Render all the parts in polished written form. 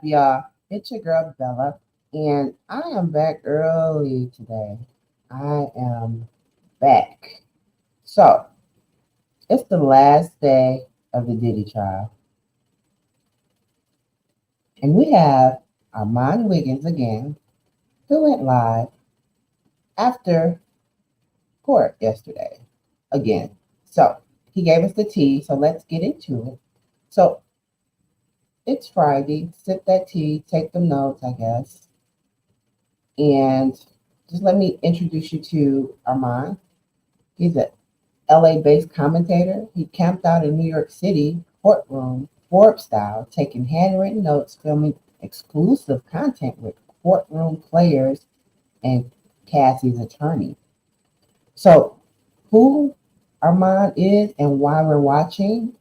y'all? It's your girl Bella, and I am back early today. I am back. So, it's the last day of the Diddy trial, and we have Armon Wiggins again, who went live after court yesterday again. So, he gave us the tea, so let's get into it. So, it's Friday. Sip that tea, take the notes, I guess. And just let me introduce you to Armand. He's a LA-based commentator. He camped out in New York City, courtroom, Forbes style, taking handwritten notes, filming exclusive content with courtroom players and Cassie's attorney. So, who Armand is and why we're watching?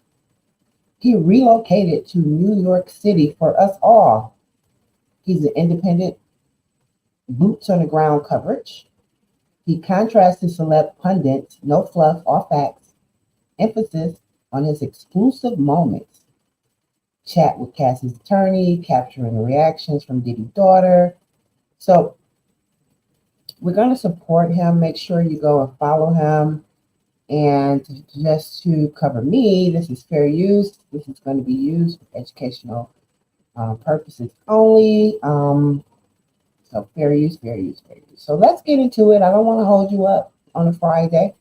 He relocated to New York City for us all. He's an independent, boots on the ground coverage. He contrasts to celeb pundits, no fluff, all facts, emphasis on his exclusive moments. Chat with Cassie's attorney, capturing reactions from Diddy's daughter. So we're going to support him. Make sure you go and follow him. And just to cover me, this is fair use. This is going to be used for educational purposes only. So fair use, fair use, fair use. So let's get into it. I don't want to hold you up on a Friday.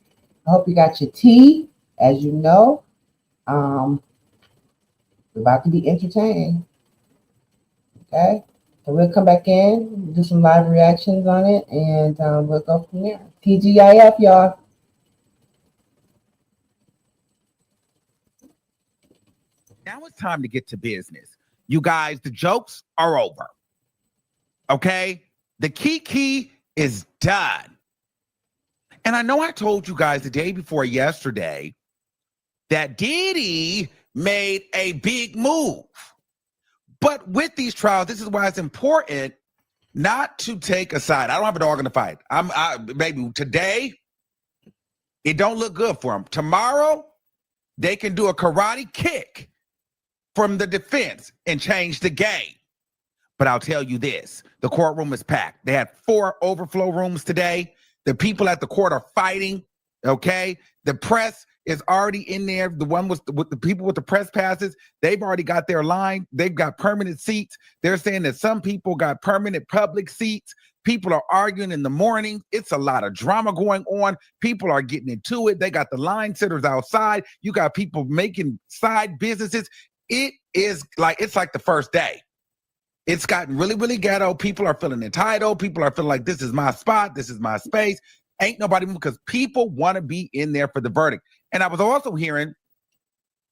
I hope you got your tea. As you know, we're about to be entertained. Okay? So we'll come back in, do some live reactions on it, and we'll go from there. TGIF, y'all. Now it's time to get to business. You guys, the jokes are over. Okay? The kiki is done. And I know I told you guys the day before yesterday that Diddy made a big move. But with these trials, this is why it's important not to take a side. I don't have a dog in the fight. Maybe today, it don't look good for them. Tomorrow, they can do a karate kick from the defense and change the game. But I'll tell you this, the courtroom is packed. They had 4 overflow rooms today. The people at the court are fighting, okay? The press is already in there. The one with the people with the press passes, they've already got their line. They've got permanent seats. They're saying that some people got permanent public seats. People are arguing in the morning. It's a lot of drama going on. People are getting into it. They got the line sitters outside. You got people making side businesses. It's like the first day. It's gotten really, really ghetto. People are feeling entitled. People are feeling like this is my spot. This is my space. Ain't nobody moving because people want to be in there for the verdict. And I was also hearing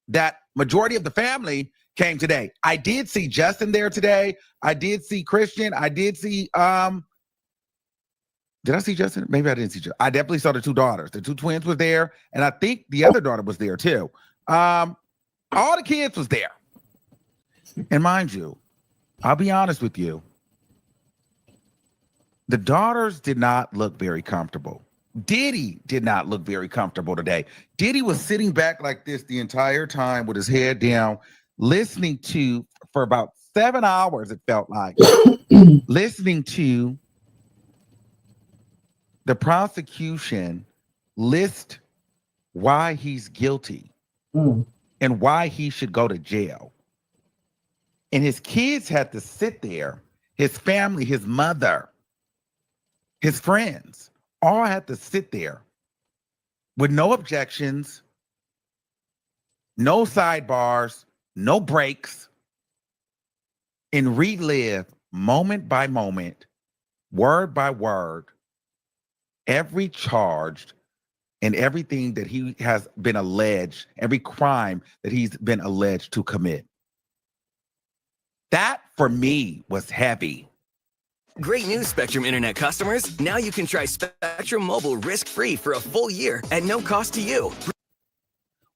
that majority of the family came today. I did see Justin there today. I did see Christian. I did see, did I see Justin? Maybe I didn't see Justin. I definitely saw the 2 daughters. The 2 twins were there. And I think the other daughter was there too. All the kids was there. And mind you, I'll be honest with you. The daughters did not look very comfortable. Diddy did not look very comfortable today. Diddy was sitting back like this the entire time with his head down, listening to, for about 7 hours, it felt like, listening to the prosecution list why he's guilty and why he should go to jail. And his kids had to sit there, his family, his mother, his friends, all had to sit there with no objections, no sidebars, no breaks, and relive moment by moment, word by word, every charge and everything that he has been alleged, every crime that he's been alleged to commit. That, for me, was heavy. Great news, Spectrum Internet customers. Now you can try Spectrum Mobile risk-free for a full year at no cost to you.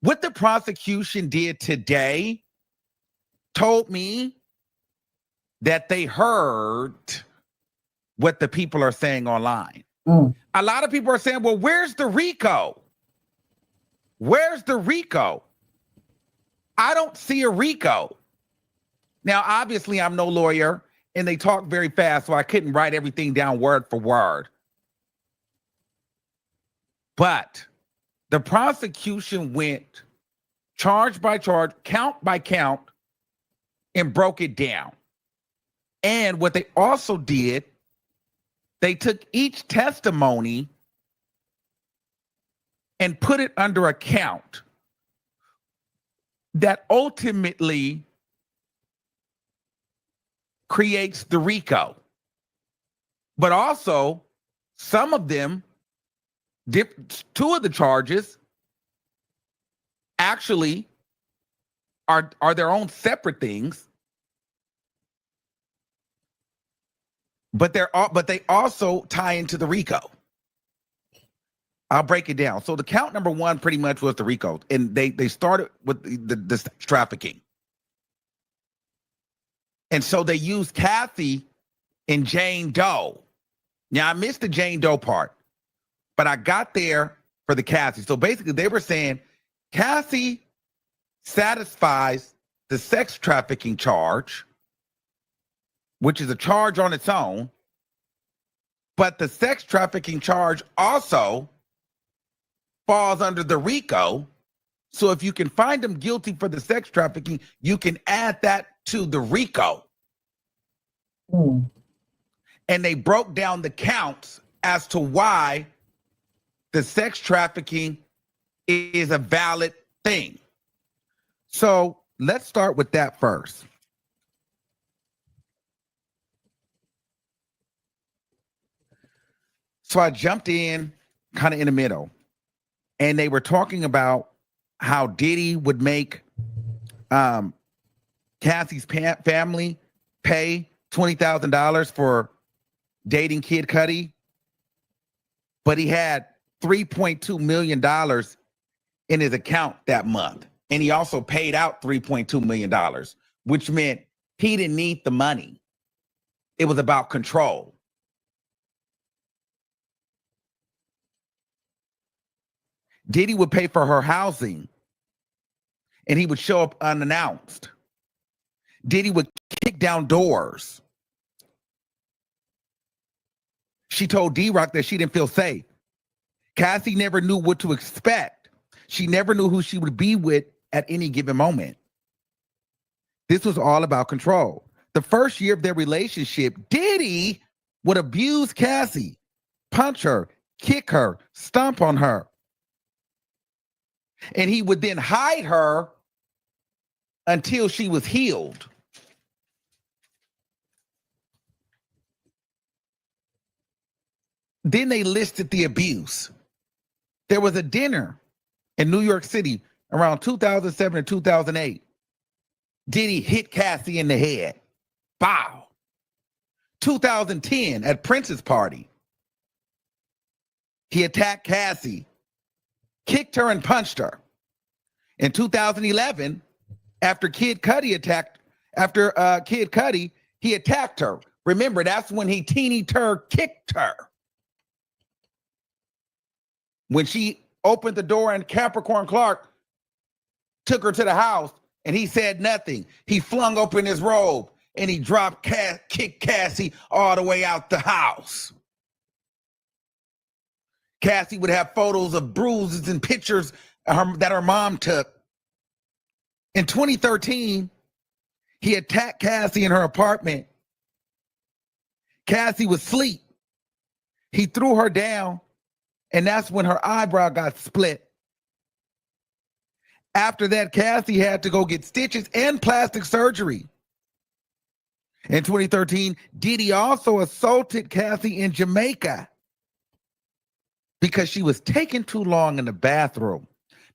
What the prosecution did today told me that they heard what the people are saying online. A lot of people are saying, well, where's the RICO? Where's the RICO? I don't see a RICO. Now, obviously, I'm no lawyer, and they talk very fast, so I couldn't write everything down word for word. But the prosecution went charge by charge, count by count, and broke it down. And what they also did, they took each testimony and put it under a count that ultimately creates the RICO. But also, some of them, two of the charges actually are their own separate things, but they also tie into the RICO. I'll break it down. So the count number one pretty much was the RICO, and they started with the trafficking. And so they used Cassie and Jane Doe. Now, I missed the Jane Doe part, but I got there for the Cassie. So basically, they were saying Cassie satisfies the sex trafficking charge, which is a charge on its own, but the sex trafficking charge also falls under the RICO. So if you can find them guilty for the sex trafficking, you can add that to the RICO. And they broke down the counts as to why the sex trafficking is a valid thing. So let's start with that first. So I jumped in kind of in the middle, and they were talking about how Diddy would make Cassie's family pay $20,000 for dating Kid Cudi, but he had $3.2 million in his account that month. And he also paid out $3.2 million, which meant he didn't need the money. It was about control. Diddy would pay for her housing, and he would show up unannounced. Diddy would kick down doors. She told D-Rock that she didn't feel safe. Cassie never knew what to expect. She never knew who she would be with at any given moment. This was all about control. The first year of their relationship, Diddy would abuse Cassie, punch her, kick her, stomp on her. And he would then hide her until she was healed. Then they listed the abuse. There was a dinner in New York City around 2007 and 2008. Diddy hit Cassie in the head. Bow. 2010 at Prince's party, he attacked Cassie, kicked her and punched her. In 2011, after Kid Cudi, he attacked her. Remember, that's when he teeny tur kicked her. When she opened the door and Capricorn Clark took her to the house and he said nothing. He flung open his robe and he kicked Cassie all the way out the house. Cassie would have photos of bruises and pictures that her mom took. In 2013, he attacked Cassie in her apartment. Cassie was asleep. He threw her down, and that's when her eyebrow got split. After that, Cassie had to go get stitches and plastic surgery. In 2013, Diddy also assaulted Cassie in Jamaica because she was taking too long in the bathroom.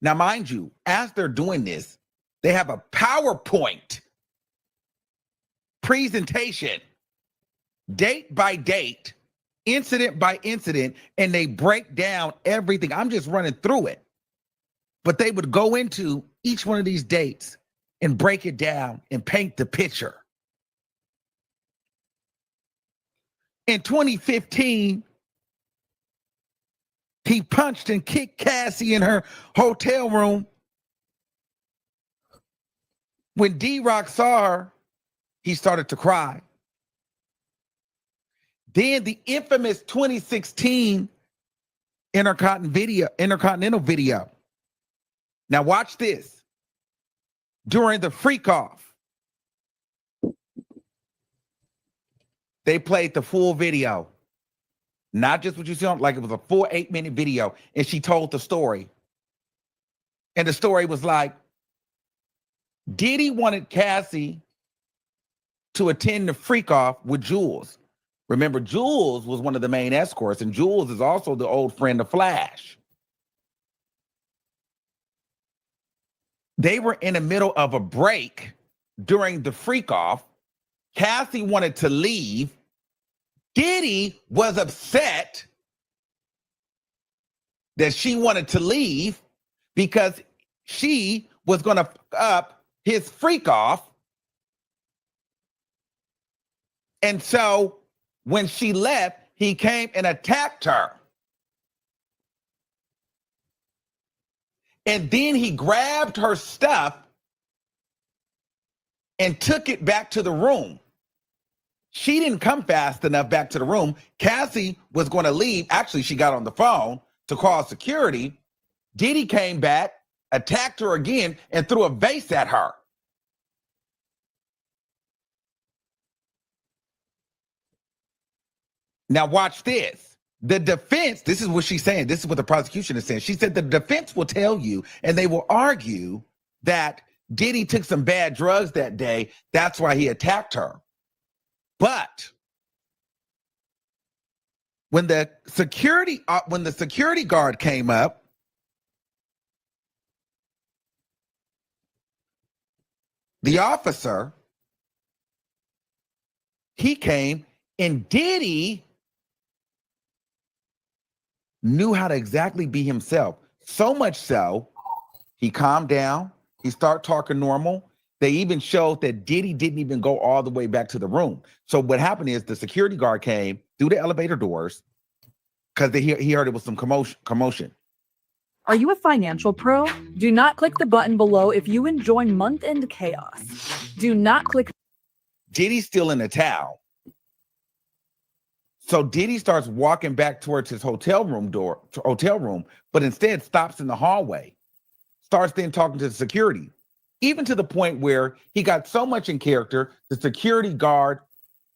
Now, mind you, as they're doing this, they have a PowerPoint presentation, date by date, incident by incident, and they break down everything. I'm just running through it. But they would go into each one of these dates and break it down and paint the picture. In 2015, he punched and kicked Cassie in her hotel room. When D-Rock saw her, he started to cry. Then the infamous 2016 Intercontinental video. Now watch this. During the freak off, they played the full video. Not just what you see on, like it was a full 8-minute video. And she told the story. And the story was like, Diddy wanted Cassie to attend the freak off with Jules. Remember, Jules was one of the main escorts, and Jules is also the old friend of Flash. They were in the middle of a break during the freak off. Cassie wanted to leave. Diddy was upset that she wanted to leave because she was going to fuck up his freak off. And so when she left, he came and attacked her. And then he grabbed her stuff and took it back to the room. She didn't come fast enough back to the room. Cassie was going to leave. Actually, she got on the phone to call security. Diddy came back, attacked her again, and threw a vase at her. Now watch this. The defense, this is what she's saying. This is what the prosecution is saying. She said the defense will tell you, and they will argue that Diddy took some bad drugs that day. That's why he attacked her. But when the security guard came up, the officer, he came, and Diddy knew how to exactly be himself. So much so, he calmed down. He started talking normal. They even showed that Diddy didn't even go all the way back to the room. So what happened is the security guard came through the elevator doors because he heard it was some commotion. Are you a financial pro? Do not click the button below if you enjoy month-end chaos. Do not click. Diddy's still in the towel. So Diddy starts walking back towards his hotel room, but instead stops in the hallway. Starts then talking to the security, even to the point where he got so much in character, the security guard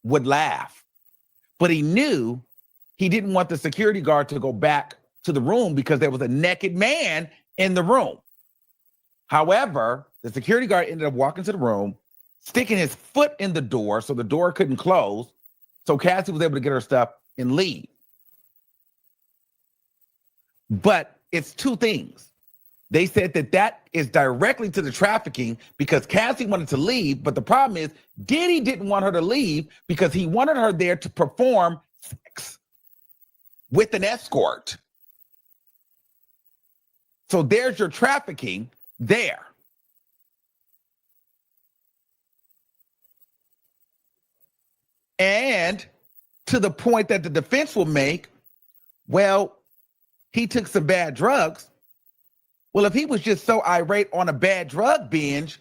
would laugh. But he knew he didn't want the security guard to go back to the room because there was a naked man in the room. However, the security guard ended up walking to the room, sticking his foot in the door so the door couldn't close. So Cassie was able to get her stuff and leave. But it's two things. They said that is directly to the trafficking because Cassie wanted to leave, but the problem is Diddy didn't want her to leave because he wanted her there to perform sex with an escort. So there's your trafficking there. And to the point that the defense will make, well, he took some bad drugs. Well, if he was just so irate on a bad drug binge,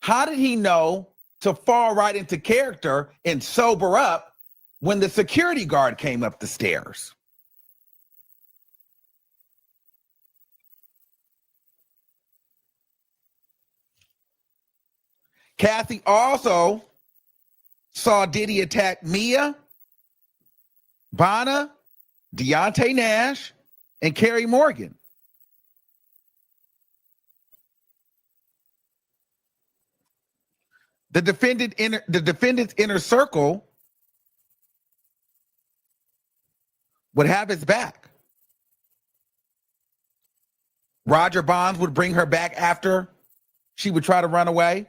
how did he know to fall right into character and sober up when the security guard came up the stairs? Cassie also saw Diddy attack Mia, Bonna, Deontay Nash, and Carrie Morgan. The defendant's inner circle would have his back. Roger Bonds would bring her back after she would try to run away.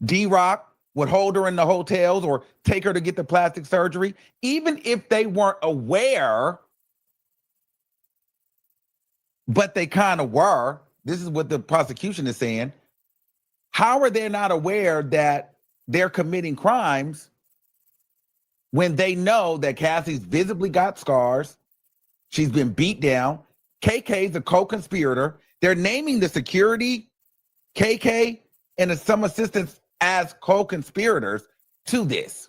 D-Rock would hold her in the hotels or take her to get the plastic surgery, even if they weren't aware, but they kind of were. This is what the prosecution is saying. How are they not aware that they're committing crimes when they know that Cassie's visibly got scars? She's been beat down. KK's a co-conspirator. They're naming the security, KK, and some assistants as co-conspirators to this,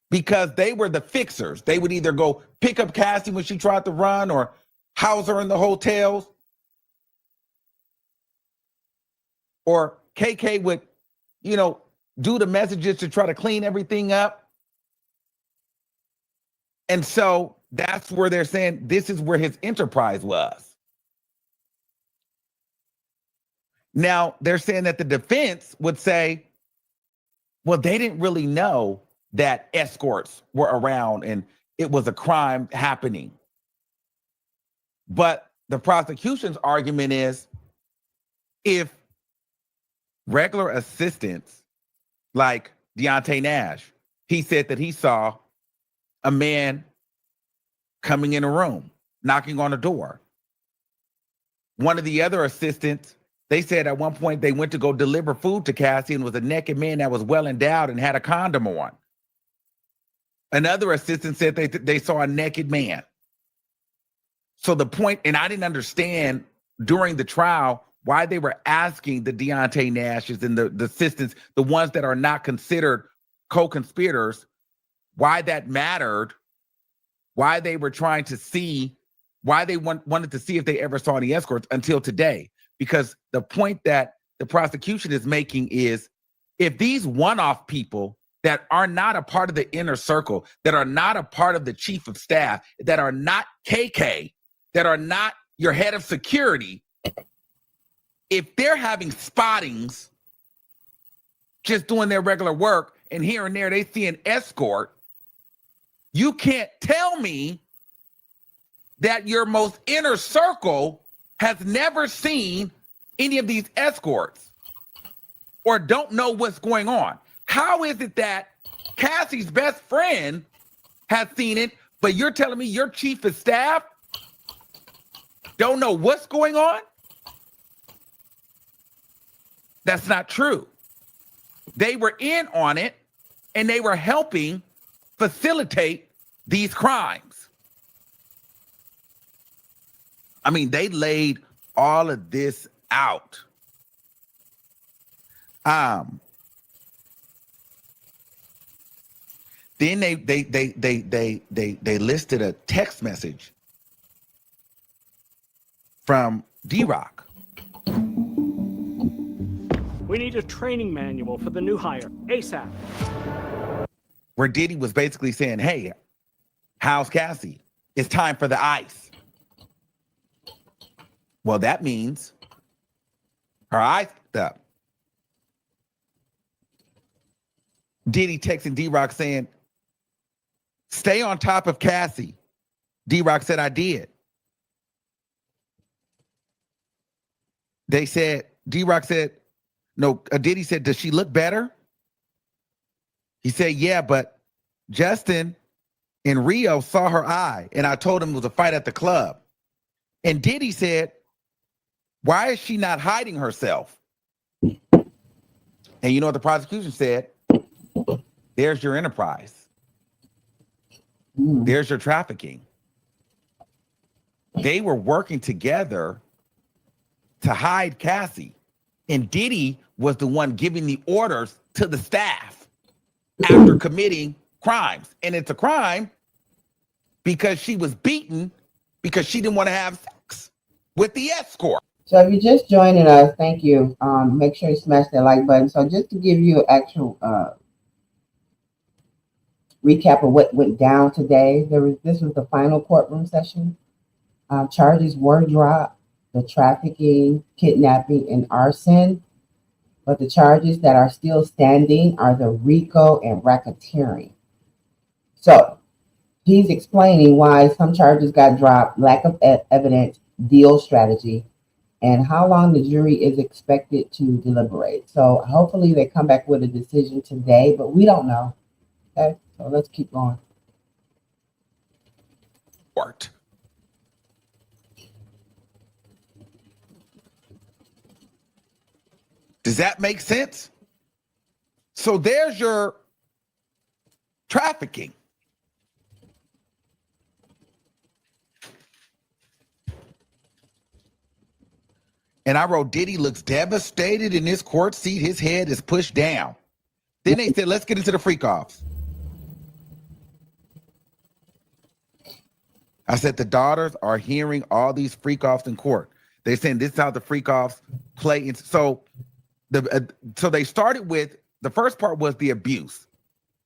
because they were the fixers. They would either go pick up Cassie when she tried to run or house her in the hotels, or KK would, do the messages to try to clean everything up. And so that's where they're saying this is where his enterprise was. Now, they're saying that the defense would say, well, they didn't really know that escorts were around and it was a crime happening. But the prosecution's argument is, if regular assistants like Deontay Nash, he said that he saw a man coming in a room, knocking on a door. One of the other assistants, they said at one point they went to go deliver food to Cassie and was a naked man that was well endowed and had a condom on. Another assistant said they saw a naked man. So the point, and I didn't understand during the trial why they were asking the Deontay Nashes and the assistants, the ones that are not considered co-conspirators, why that mattered, why they were trying to see, why they wanted to see if they ever saw any escorts until today. Because the point that the prosecution is making is, if these one-off people that are not a part of the inner circle, that are not a part of the chief of staff, that are not KK, that are not your head of security, if they're having spottings, just doing their regular work, and here and there they see an escort, you can't tell me that your most inner circle has never seen any of these escorts or don't know what's going on. How is it that Cassie's best friend has seen it, but you're telling me your chief of staff don't know what's going on? That's not true. They were in on it, and they were helping facilitate these crimes. I mean, they laid all of this out. Then they listed a text message from D-Rock. We need a training manual for the new hire, ASAP. Where Diddy was basically saying, hey, how's Cassie? It's time for the ice. Well, that means her eyes up. Diddy texting D-Rock saying, stay on top of Cassie. D-Rock said, I did. They said, D-Rock said, no, Diddy said, does she look better? He said, yeah, but Justin in Rio saw her eye, and I told him it was a fight at the club. And Diddy said, why is she not hiding herself? And you know what the prosecution said? There's your enterprise. There's your trafficking. They were working together to hide Cassie. And Diddy was the one giving the orders to the staff after committing crimes. And it's a crime because she was beaten because she didn't want to have sex with the escort. So if you're just joining us, thank you. Make sure you smash that like button. So just to give you an actual recap of what went down today, this was the final courtroom session. Charges were dropped: the trafficking, kidnapping, and arson. But the charges that are still standing are the RICO and racketeering. So he's explaining why some charges got dropped: lack of evidence, deal strategy, and how long the jury is expected to deliberate. So hopefully they come back with a decision today, but we don't know. Okay, so let's keep going. Does that make sense? So there's your trafficking. And I wrote, Diddy looks devastated in his court seat. His head is pushed down. Then they said, let's get into the freak offs. I said, the daughters are hearing all these freak offs in court. They're saying this is how the freak offs play. So they started with, the first part was the abuse.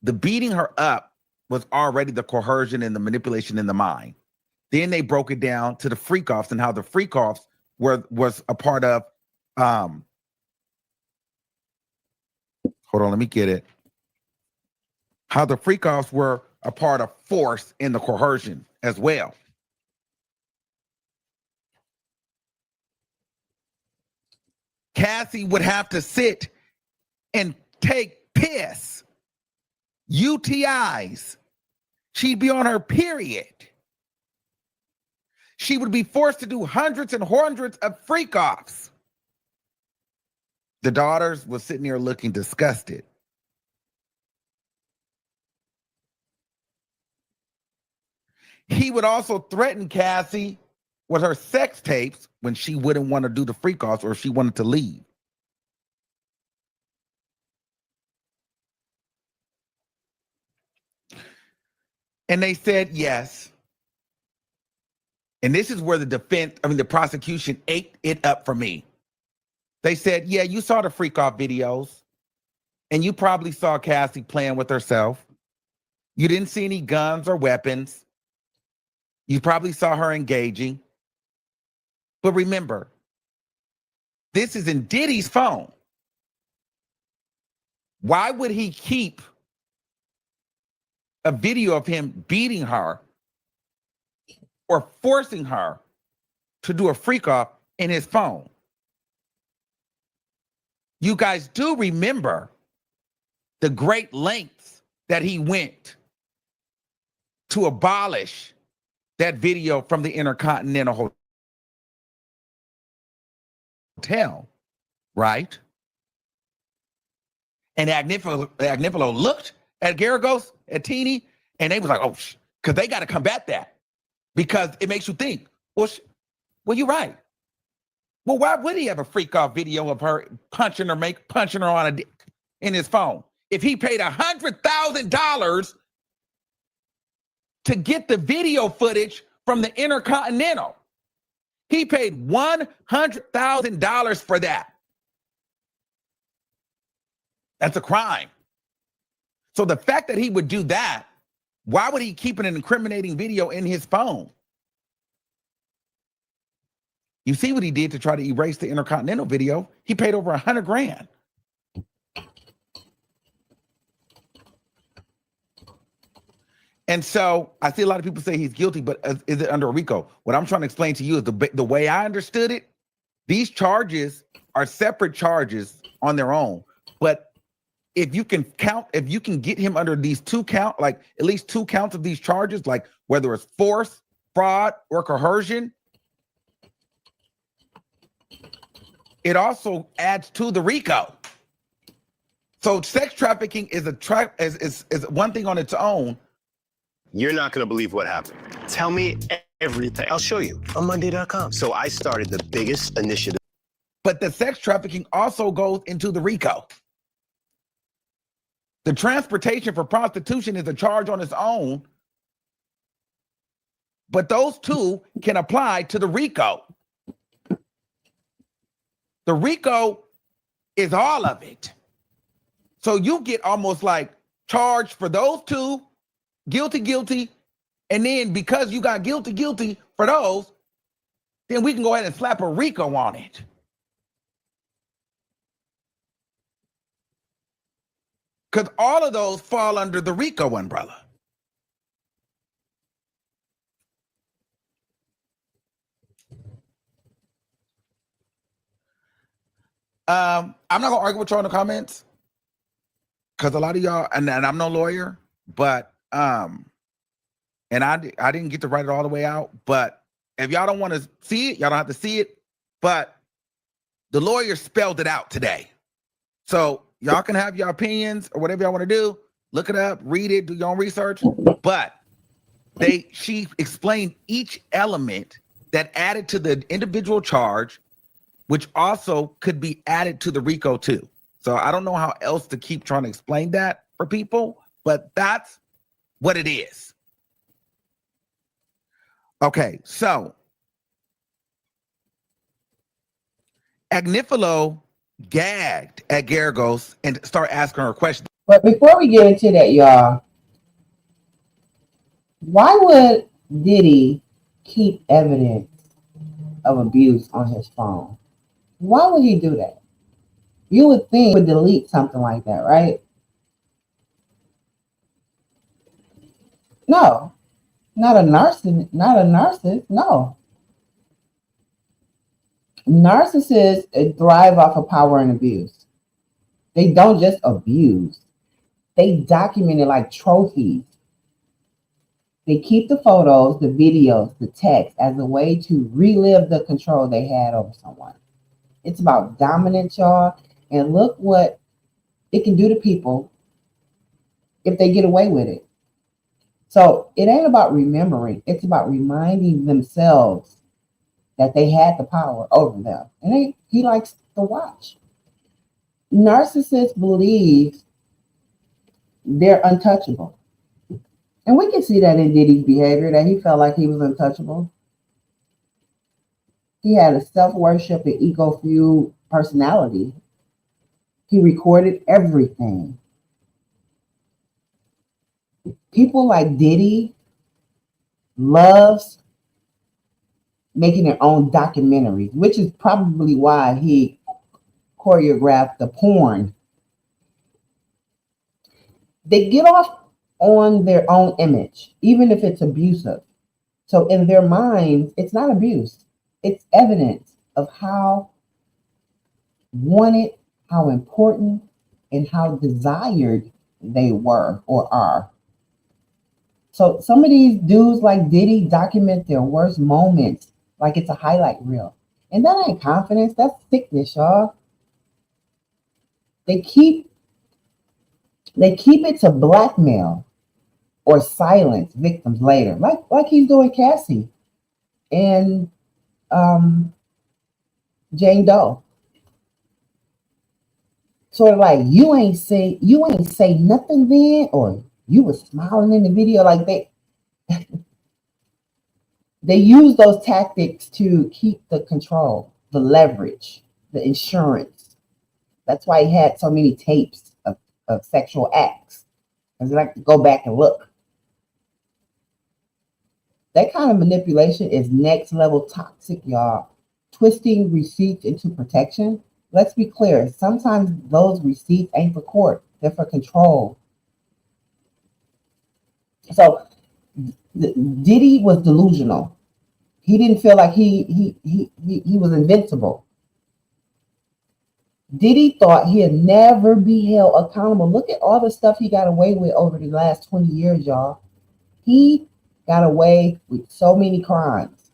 The beating her up was already the coercion and the manipulation in the mind. Then they broke it down to the freak offs and how the freak offs was a part of, hold on, let me get it. How the freak offs were a part of force in the coercion as well. Cassie would have to sit and take piss, UTIs. She'd be on her period. She would be forced to do hundreds and hundreds of freak offs. The daughters were sitting there looking disgusted. He would also threaten Cassie with her sex tapes when she wouldn't want to do the freak offs or if she wanted to leave. And they said yes. And this is where the prosecution ate it up for me. They said, yeah, you saw the freak off videos and you probably saw Cassie playing with herself. You didn't see any guns or weapons. You probably saw her engaging. But remember, this is in Diddy's phone. Why would he keep a video of him beating her or forcing her to do a freak off in his phone? You guys do remember the great lengths that he went to abolish that video from the Intercontinental Hotel, right? And Agnifilo looked at Garagos, at Teeny, and they was like, oh, because they got to combat that. Because it makes you think, well, you're right. Well, why would he have a freak off video of her punching her on a dick in his phone? If he paid $100,000 to get the video footage from the Intercontinental, he paid $100,000 for that. That's a crime. So the fact that he would do that, why would he keep an incriminating video in his phone? You see what he did to try to erase the Intercontinental video? He paid over $100,000. And so I see a lot of people say he's guilty, but is it under RICO? What I'm trying to explain to you is the way I understood it, these charges are separate charges on their own. But if you can get him under these like at least two counts of these charges, like whether it's force, fraud, or coercion, it also adds to the RICO. So sex trafficking is is one thing on its own. You're not going to believe what happened. Tell me everything. I'll show you on Monday.com. So I started the biggest initiative. But the sex trafficking also goes into the RICO. The transportation for prostitution is a charge on its own. But those two can apply to the RICO. The RICO is all of it. So you get almost like charged for those two, guilty, and then because you got guilty for those, then we can go ahead and slap a RICO on it. Because all of those fall under the RICO umbrella. I'm not gonna argue with y'all in the comments because a lot of y'all, and I'm no lawyer, but and I didn't get to write it all the way out. But if y'all don't want to see it, y'all don't have to see it. But the lawyer spelled it out today, so y'all can have your opinions or whatever y'all want to do. Look it up, read it, do your own research. But she explained each element that added to the individual charge which also could be added to the RICO too. So I don't know how else to keep trying to explain that for people, but that's what it is. Okay, so Agnifilo gagged at Garagos and started asking her questions. But before we get into that, y'all, why would Diddy keep evidence of abuse on his phone? Why would he do that? You would think he would delete something like that, right? No, not a narcissist, no. Narcissists thrive off of power and abuse. They don't just abuse. They document it like trophies. They keep the photos, the videos, the text as a way to relive the control they had over someone. It's about dominance, y'all. And look what it can do to people if they get away with it. So it ain't about remembering. It's about reminding themselves that they had the power over them. And he likes to watch. Narcissists believe they're untouchable. And we can see that in Diddy's behavior, that he felt like he was untouchable. He had a self-worship and ego-fueled personality. He recorded everything. People like Diddy loves making their own documentaries, which is probably why he choreographed the porn. They get off on their own image, even if it's abusive. So in their minds, it's not abuse. It's evidence of how wanted, how important, and how desired they were or are. So some of these dudes like Diddy document their worst moments like it's a highlight reel. And that ain't confidence, that's sickness, y'all. They keep it to blackmail or silence victims later, like he's doing Cassie and Jane Doe. Sort of like you ain't say nothing then, or you was smiling in the video. Like they use those tactics to keep the control, the leverage, the insurance. That's why he had so many tapes of sexual acts, because they like to go back and look. That kind of manipulation is next level toxic, y'all. Twisting receipts into protection. Let's be clear. Sometimes those receipts ain't for court. They're for control. So Diddy was delusional. He didn't feel like he was invincible. Diddy thought he'd never be held accountable. Look at all the stuff he got away with over the last 20 years, y'all. He got away with so many crimes.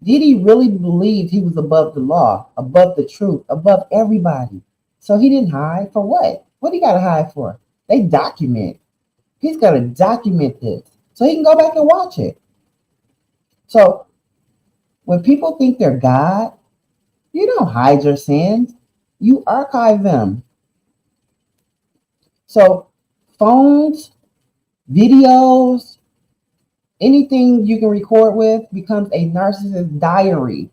Diddy really believed he was above the law, above the truth, above everybody. So he didn't hide. For what? What he got to hide for? They document. He's got to document this so he can go back and watch it. So when people think they're God, you don't hide your sins. You archive them. So phones, videos, anything you can record with becomes a narcissist's diary.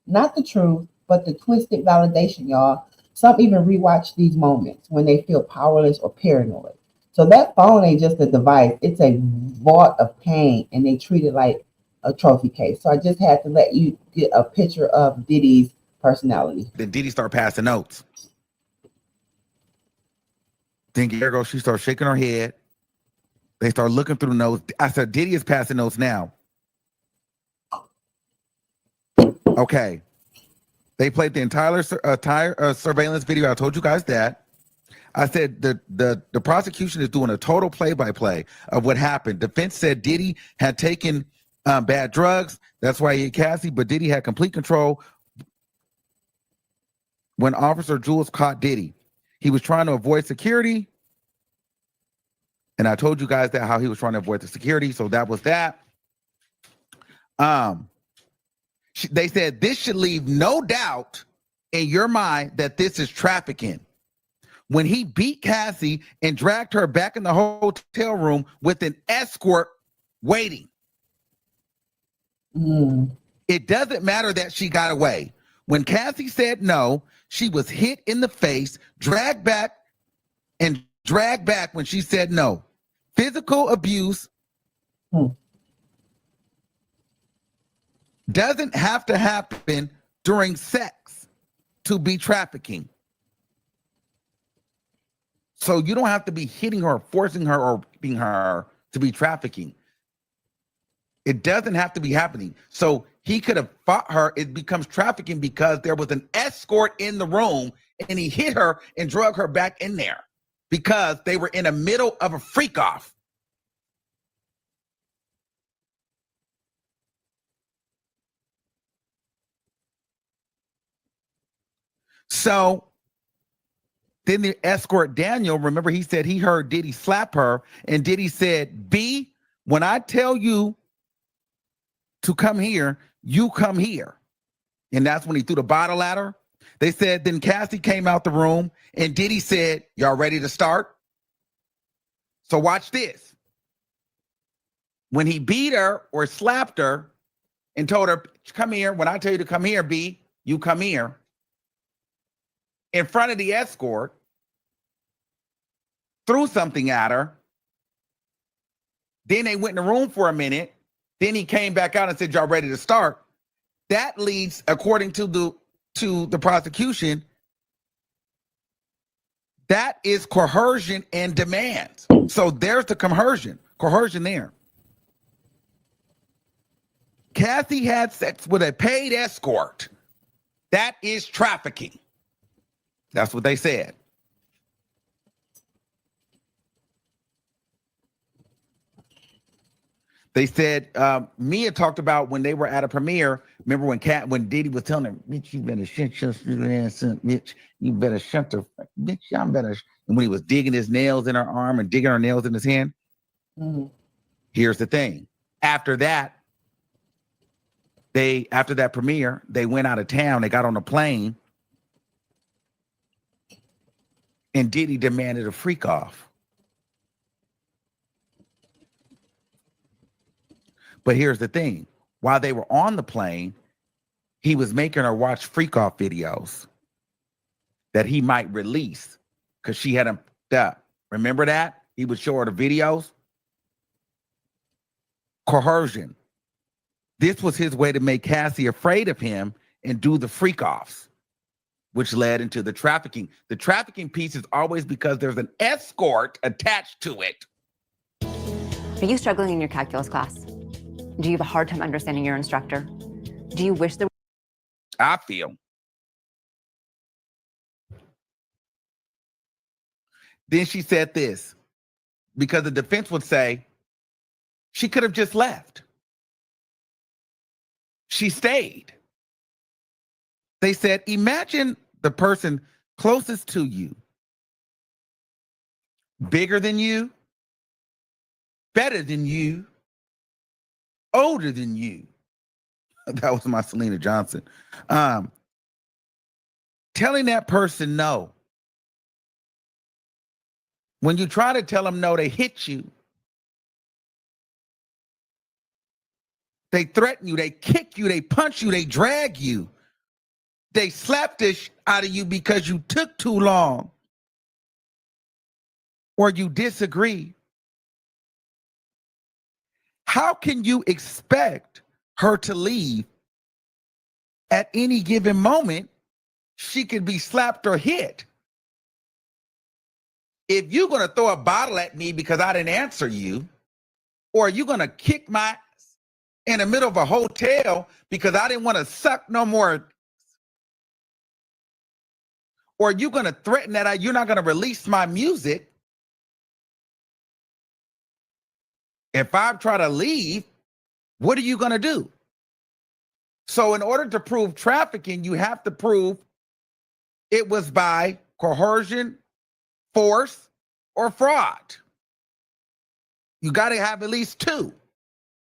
Not the truth, but the twisted validation, y'all. Some even rewatch these moments when they feel powerless or paranoid. So that phone ain't just a device. It's a vault of pain, and they treat it like a trophy case. So I just had to let you get a picture of Diddy's personality. Then Diddy started passing notes. Then Garagos, she started shaking her head. They start looking through the notes. I said, Diddy is passing notes now. Okay. They played the entire surveillance video. I told you guys that. I said the prosecution is doing a total play-by-play of what happened. Defense said Diddy had taken bad drugs. That's why he hit Cassie, but Diddy had complete control when Officer Jules caught Diddy. He was trying to avoid security. And I told you guys that how he was trying to avoid the security. So that was that. They said this should leave no doubt in your mind that this is trafficking. When he beat Cassie and dragged her back in the hotel room with an escort waiting. It doesn't matter that she got away. When Cassie said no, she was hit in the face, dragged back when she said no. Physical abuse doesn't have to happen during sex to be trafficking. So you don't have to be hitting her, forcing her, or beating her to be trafficking. It doesn't have to be happening. So he could have fought her. It becomes trafficking because there was an escort in the room and he hit her and drug her back in there because they were in the middle of a freak off. So then the escort Daniel, remember he said he heard Diddy slap her, and Diddy said, B, when I tell you to come here, you come here. And that's when he threw the bottle at her. They said then Cassie came out the room and Diddy said, y'all ready to start? So watch this. When he beat her or slapped her and told her, come here, when I tell you to come here, B, you come here. In front of the escort, threw something at her. Then they went in the room for a minute. Then he came back out and said, y'all ready to start? That leads, according to the prosecution, that is coercion and demand. So there's the coercion there. Cassie had sex with a paid escort. That is trafficking. That's what they said. They said Mia talked about when they were at a premiere. Remember when Diddy was telling her, "Bitch, you better shut your ass up, bitch. You better shut the bitch. I'm better." And when he was digging his nails in her arm and digging her nails in his hand. Here's the thing. After that premiere, they went out of town. They got on a plane, and Diddy demanded a freak off. But here's the thing. While they were on the plane, he was making her watch freak off videos that he might release because she had him up. Remember that? He would show her the videos. Coercion. This was his way to make Cassie afraid of him and do the freak offs, which led into the trafficking. The trafficking piece is always because there's an escort attached to it. Are you struggling in your calculus class? Do you have a hard time understanding your instructor? Do you wish there I feel. Then she said this, because the defense would say she could have just left. She stayed. They said, imagine the person closest to you, bigger than you, better than you, older than you. That was my Selena Johnson. Telling that person no. When you try to tell them no, they hit you. They threaten you, they kick you, they punch you, they drag you. They slap this out of you because you took too long or you disagree. How can you expect her to leave at any given moment? She could be slapped or hit. If you're going to throw a bottle at me because I didn't answer you, or you're going to kick my ass in the middle of a hotel because I didn't want to suck no more, or you're going to threaten that you're not going to release my music, if I try to leave, what are you going to do? So in order to prove trafficking, you have to prove it was by coercion, force, or fraud. You got to have at least two.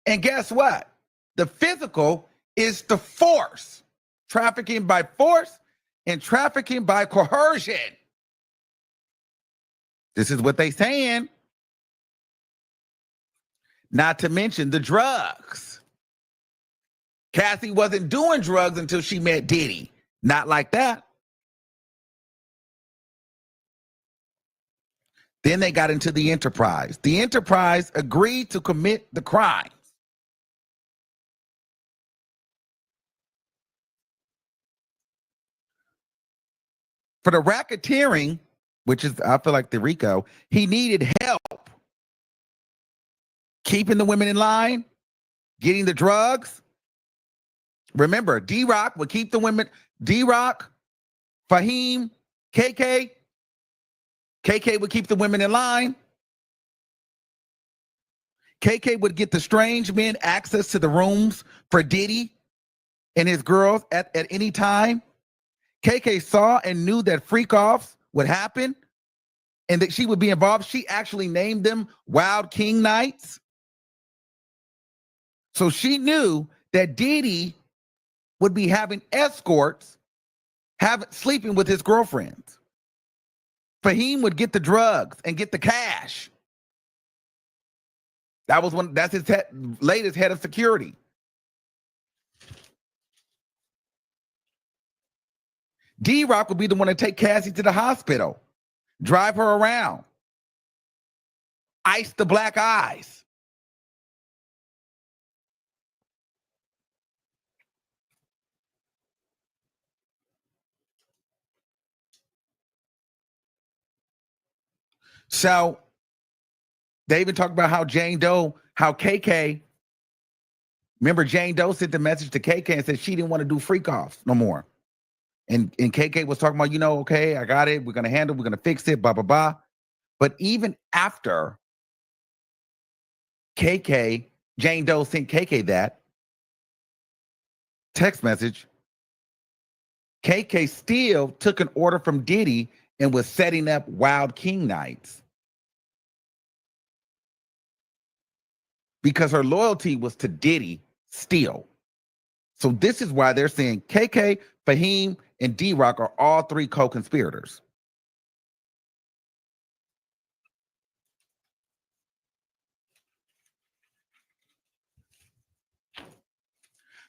And guess what? The physical is the force. Trafficking by force and trafficking by coercion. This is what they saying. Not to mention the drugs. Cassie wasn't doing drugs until she met Diddy. Not like that. Then they got into the enterprise. The enterprise agreed to commit the crimes. For the racketeering, which is, I feel like the RICO, he needed help keeping the women in line, getting the drugs. Remember, D-Rock would keep the women, D-Rock, Fahim, KK. KK would keep the women in line. KK would get the strange men access to the rooms for Diddy and his girls at any time. KK saw and knew that freak-offs would happen and that she would be involved. She actually named them Wild King Nights. So she knew that Diddy would be having escorts, sleeping with his girlfriends. Fahim would get the drugs and get the cash. That's his latest head of security. D-Rock would be the one to take Cassie to the hospital, drive her around, ice the black eyes. So they even talked about how Jane Doe, how KK, remember Jane Doe sent the message to KK and said she didn't want to do freak offs no more. And KK was talking about, okay, I got it. We're going to fix it, blah, blah, blah. But even after Jane Doe sent KK that text message, KK still took an order from Diddy and was setting up Wild King Nights. Because her loyalty was to Diddy still. So this is why they're saying KK, Fahim, and D-Rock are all three co-conspirators.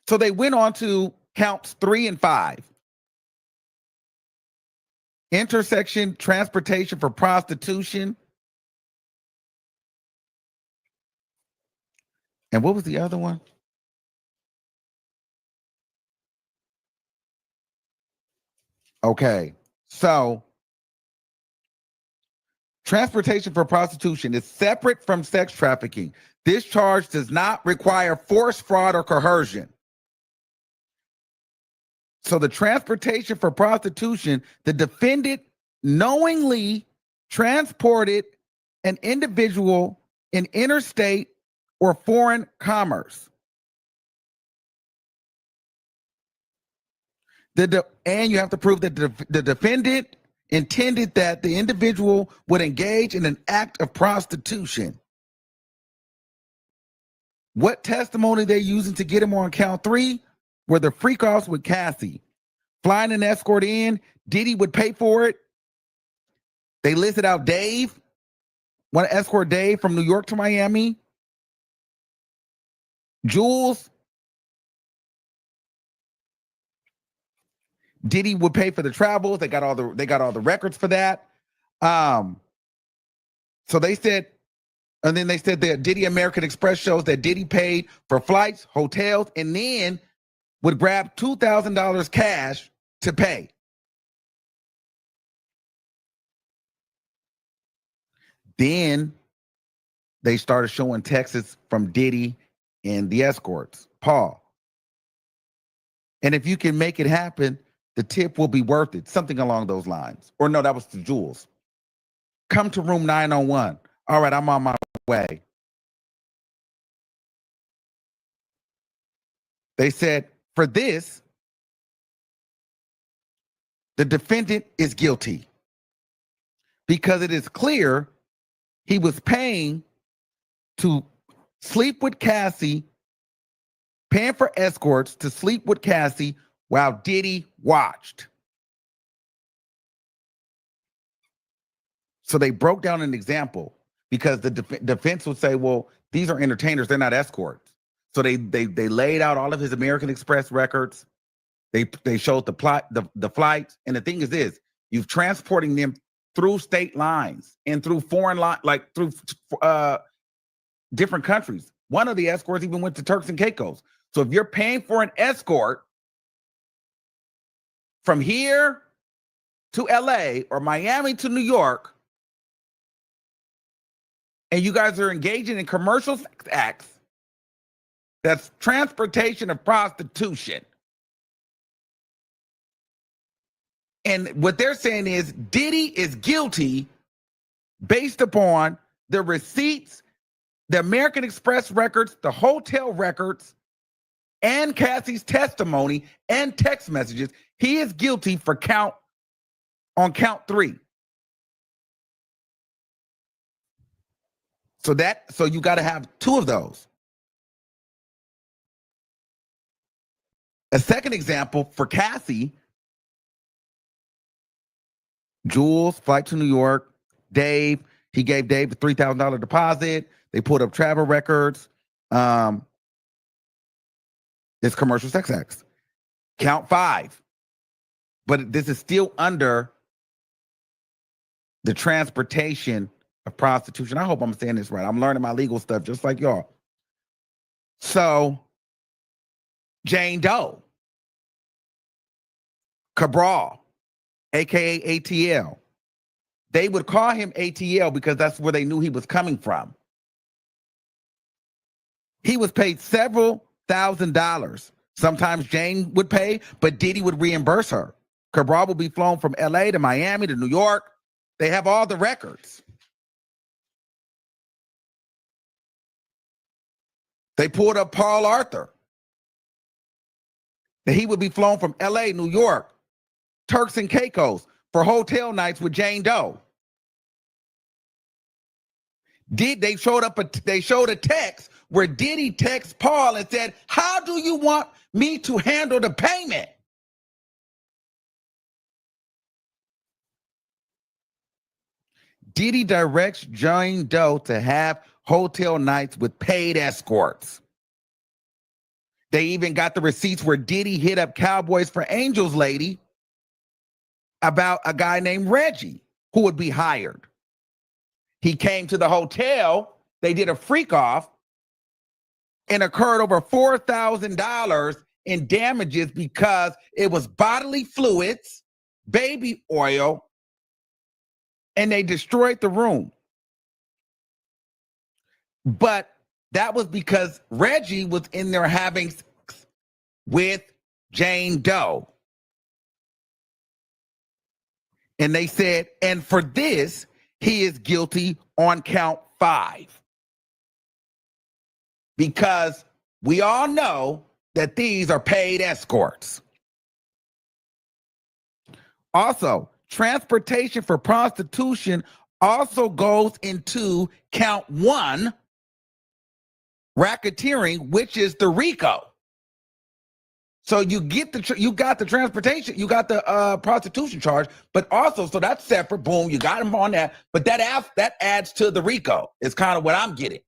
So they went on to counts 3 and 5. Intersection, transportation for prostitution. And what was the other one? Okay, so transportation for prostitution is separate from sex trafficking. This charge does not require force, fraud, or coercion. So the transportation for prostitution, the defendant knowingly transported an individual in interstate or foreign commerce. And you have to prove that the defendant intended that the individual would engage in an act of prostitution. What testimony they're using to get him on count 3 were the freak-offs with Cassie. Flying an escort in, Diddy would pay for it. They listed out Dave, want to escort Dave from New York to Miami. Jules, Diddy would pay for the travels. They got all the records for that. So they said, and then they said that Diddy American Express shows that Diddy paid for flights, hotels, and then would grab $2,000 cash to pay. Then they started showing texts from Diddy and the escorts, Paul. And if you can make it happen, the tip will be worth it. Something along those lines. Or no, that was to Jules. Come to room 901. All right, I'm on my way. They said, for this, the defendant is guilty because it is clear he was paying to sleep with Cassie paying for escorts to sleep with Cassie while Diddy watched. So they broke down an example because the defense would say, well, these are entertainers, they're not escorts. So they laid out all of his American Express records. They showed the flights. And the thing is this, you're transporting them through state lines and through foreign lines, like through different countries. One of the escorts even went to Turks and Caicos. So if you're paying for an escort from here to LA or Miami to New York, and you guys are engaging in commercial sex acts, that's transportation of prostitution. And what they're saying is Diddy is guilty based upon the receipts, the American Express records, the hotel records, and Cassie's testimony and text messages. He is guilty for count 3. So you got to have 2 of those. A second example for Cassie, Jules, flight to New York, Dave, he gave Dave a $3,000 deposit. They pulled up travel records. It's commercial sex acts. Count 5. But this is still under the transportation of prostitution. I hope I'm saying this right. I'm learning my legal stuff just like y'all. So, Jane Doe, Cabral, aka ATL. They would call him ATL because that's where they knew he was coming from. He was paid several $1,000s. Sometimes Jane would pay, but Diddy would reimburse her. Cabral would be flown from LA to Miami to New York. They have all the records. They pulled up Paul Arthur. That he would be flown from LA, New York, Turks and Caicos for hotel nights with Jane Doe. They showed a text where Diddy texted Paul and said, "How do you want me to handle the payment?" Diddy directs Jane Doe to have hotel nights with paid escorts. They even got the receipts where Diddy hit up Cowboys for Angels lady about a guy named Reggie who would be hired. He came to the hotel, they did a freak off, and incurred over $4,000 in damages because it was bodily fluids, baby oil, and they destroyed the room. But that was because Reggie was in there having sex with Jane Doe. And they said, and for this, he is guilty on count 5. Because we all know that these are paid escorts. Also, transportation for prostitution also goes into count 1, racketeering, which is the RICO. So you got the transportation, you got the prostitution charge, but also, so that's separate. Boom, you got him on that, but that adds to the RICO. Is kind of what I'm getting.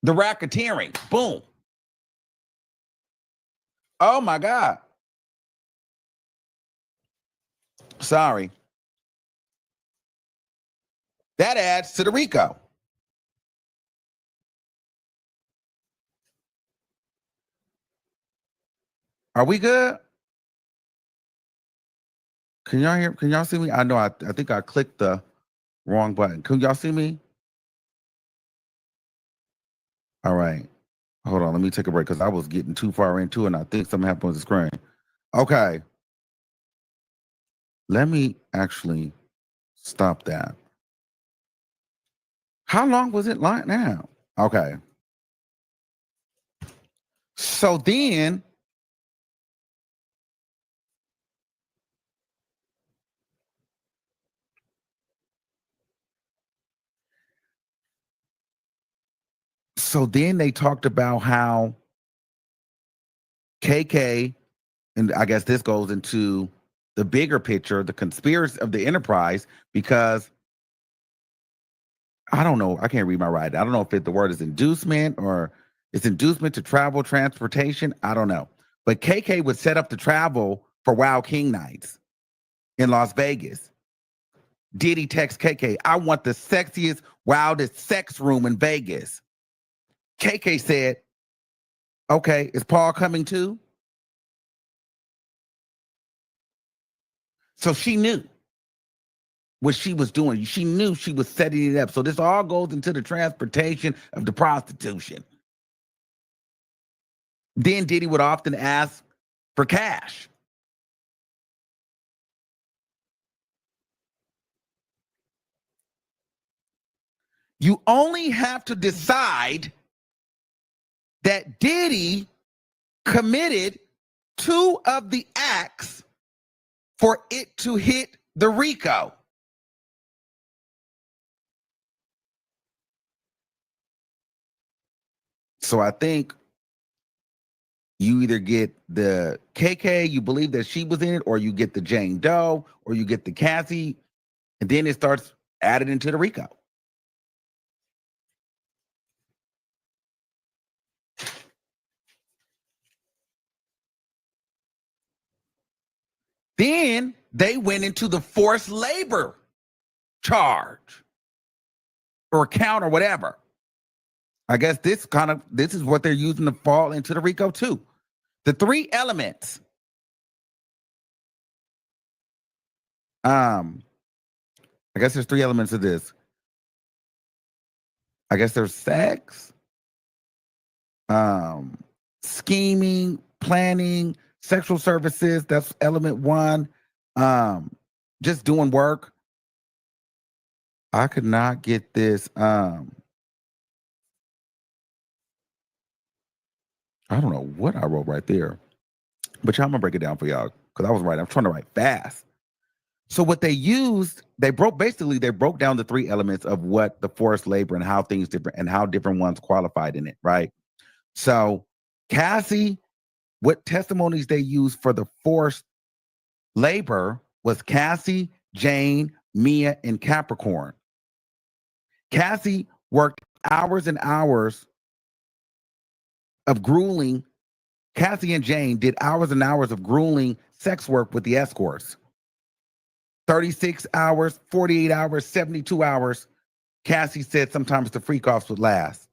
The racketeering, boom. Oh my God. Sorry. That adds to the RICO. Are we good? Can y'all hear? Can y'all see me? I know I think I clicked the wrong button. Can y'all see me? All right. Hold on. Let me take a break because I was getting too far into it and I think something happened on the screen. Okay. Let me actually stop that. How long was it like now? Okay. So then So then they talked about how KK, and I guess this goes into the bigger picture, the conspiracy of the enterprise, because I don't know, I can't read my writing. I don't know if the word is inducement or it's inducement to travel, transportation. I don't know. But KK would set up the travel for Wild King nights in Las Vegas. Diddy text KK, I want the sexiest, wildest sex room in Vegas. KK said, okay, is Paul coming too? So she knew what she was doing. She knew she was setting it up. So this all goes into the transportation of the prostitution. Then Diddy would often ask for cash. You only have to decide that Diddy committed 2 of the acts for it to hit the RICO. So I think you either get the KK, you believe that she was in it, or you get the Jane Doe, or you get the Cassie, and then it starts added into the RICO. Then they went into the forced labor charge or count or whatever. I guess this is what they're using to fall into the RICO too. The 3 elements. I guess there's 3 elements of this. I guess there's sex, scheming, planning, sexual services. That's element 1. Just doing work. I could not get this. I don't know what I wrote right there, but y'all, I'm gonna break it down for y'all because I was writing. I'm trying to write fast. So what they used, they broke down the 3 elements of what the forced labor and how things different and how different ones qualified in it, right? So Cassie, what testimonies they used for the forced labor was Cassie, Jane, Mia, and Capricorn. Cassie worked hours and hours of grueling. Cassie and Jane did hours and hours of grueling sex work with the escorts. 36 hours, 48 hours, 72 hours. Cassie said sometimes the freak-offs would last.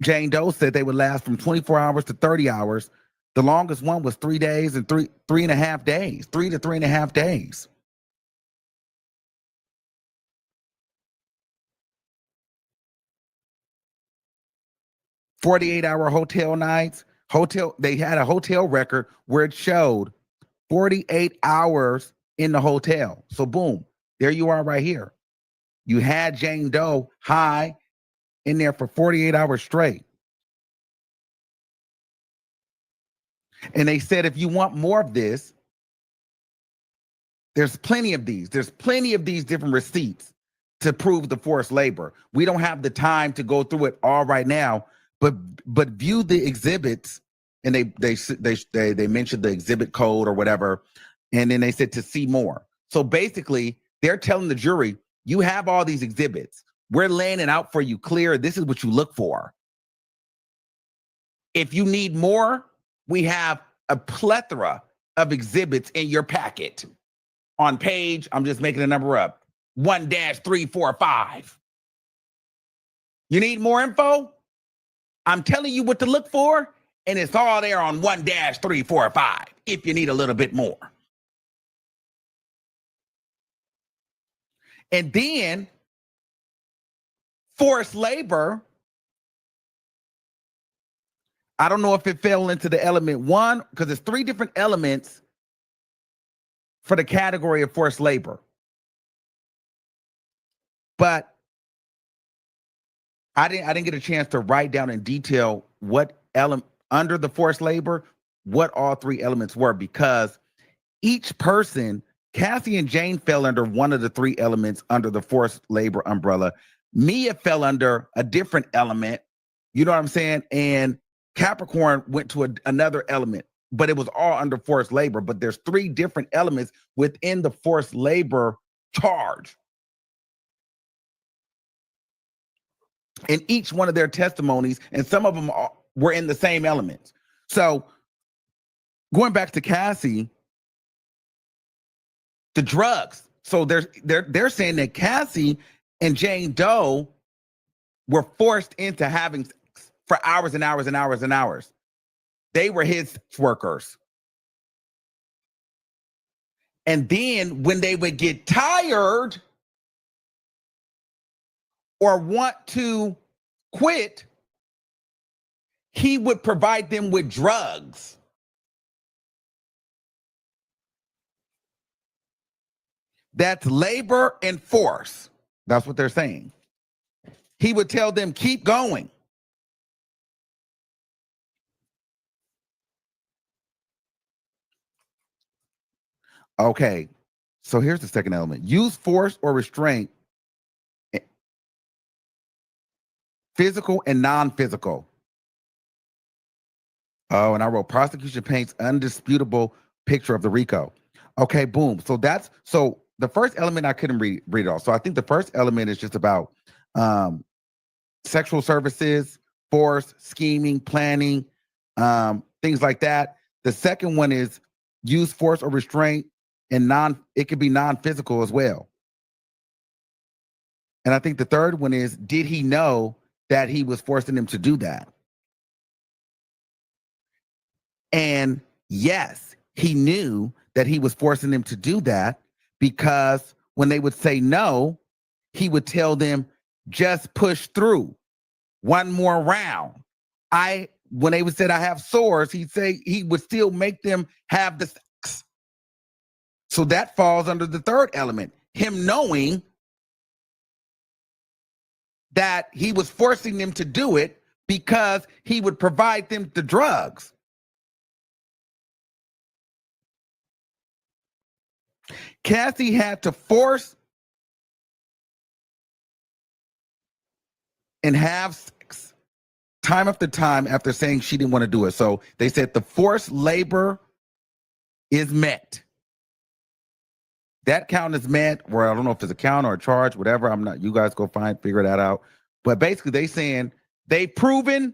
Jane Doe said they would last from 24 hours to 30 hours. The longest one was 3 days and 3.5 days, 3 to 3.5 days. "48-hour hotel nights." They had a hotel record where it showed 48 hours in the hotel. So boom, there you are right here. You had Jane Doe high in there for 48 hours straight. And they said, if you want more of this, there's plenty of these. There's plenty of these different receipts to prove the forced labor. We don't have the time to go through it all right now, but view the exhibits. And they mentioned the exhibit code or whatever, and then they said to see more. So basically, they're telling the jury, you have all these exhibits. We're laying it out for you clear. This is what you look for. If you need more, we have a plethora of exhibits in your packet. On page, I'm just making a number up, 1-345. You need more info? I'm telling you what to look for, and it's all there on 1-345 if you need a little bit more. And then forced labor, I don't know if it fell into the element 1, because there's 3 different elements for the category of forced labor. But I didn't get a chance to write down in detail what element under the forced labor, what all 3 elements were, because each person, Cassie and Jane fell under one of the 3 elements under the forced labor umbrella. Mia fell under a different element. You know what I'm saying? And Capricorn went to another element, but it was all under forced labor. But there's 3 different elements within the forced labor charge. In each one of their testimonies, and some of them were in the same elements. So going back to Cassie, the drugs. So they're saying that Cassie and Jane Doe were forced into having sex for hours and hours and hours and hours. They were his workers. And then when they would get tired or want to quit, he would provide them with drugs. That's labor and force. That's what they're saying. He would tell them, keep going. Okay, so here's the second element. Use force or restraint, physical and non-physical. Oh, and I wrote prosecution paints undisputable picture of the RICO. Okay, boom. So the first element I couldn't read it all. So I think the first element is just about sexual services, force, scheming, planning, things like that. The second one is use force or restraint, and it could be non-physical as well. And I think the third one is, did he know that he was forcing him to do that? And yes, he knew that he was forcing them to do that, because when they would say no, he would tell them, just push through. One more round. When they would say, I have sores, he would still make them have the sex. So that falls under the third element, him knowing that he was forcing them to do it because he would provide them the drugs. Cassie had to force and have sex time after time after saying she didn't want to do it. So they said the forced labor is met. That count is met, or I don't know if it's a count or a charge, whatever. I'm not, you guys go figure that out. But basically they saying they've proven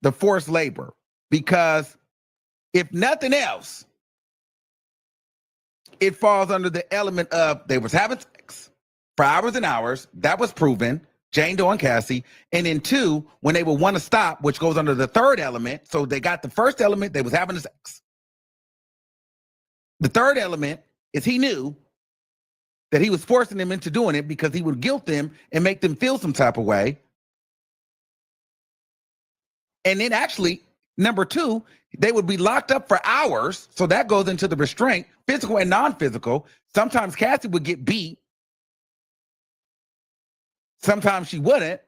the forced labor, because if nothing else, it falls under the element of they was having sex for hours and hours. That was proven, Jane Doe and Cassie. And then 2, when they would want to stop, which goes under the third element. So they got the first element, they was having the sex. The third element is he knew that he was forcing them into doing it because he would guilt them and make them feel some type of way. And then actually, number 2, they would be locked up for hours. So that goes into the restraint, physical and non-physical. Sometimes Cassie would get beat. Sometimes she wouldn't.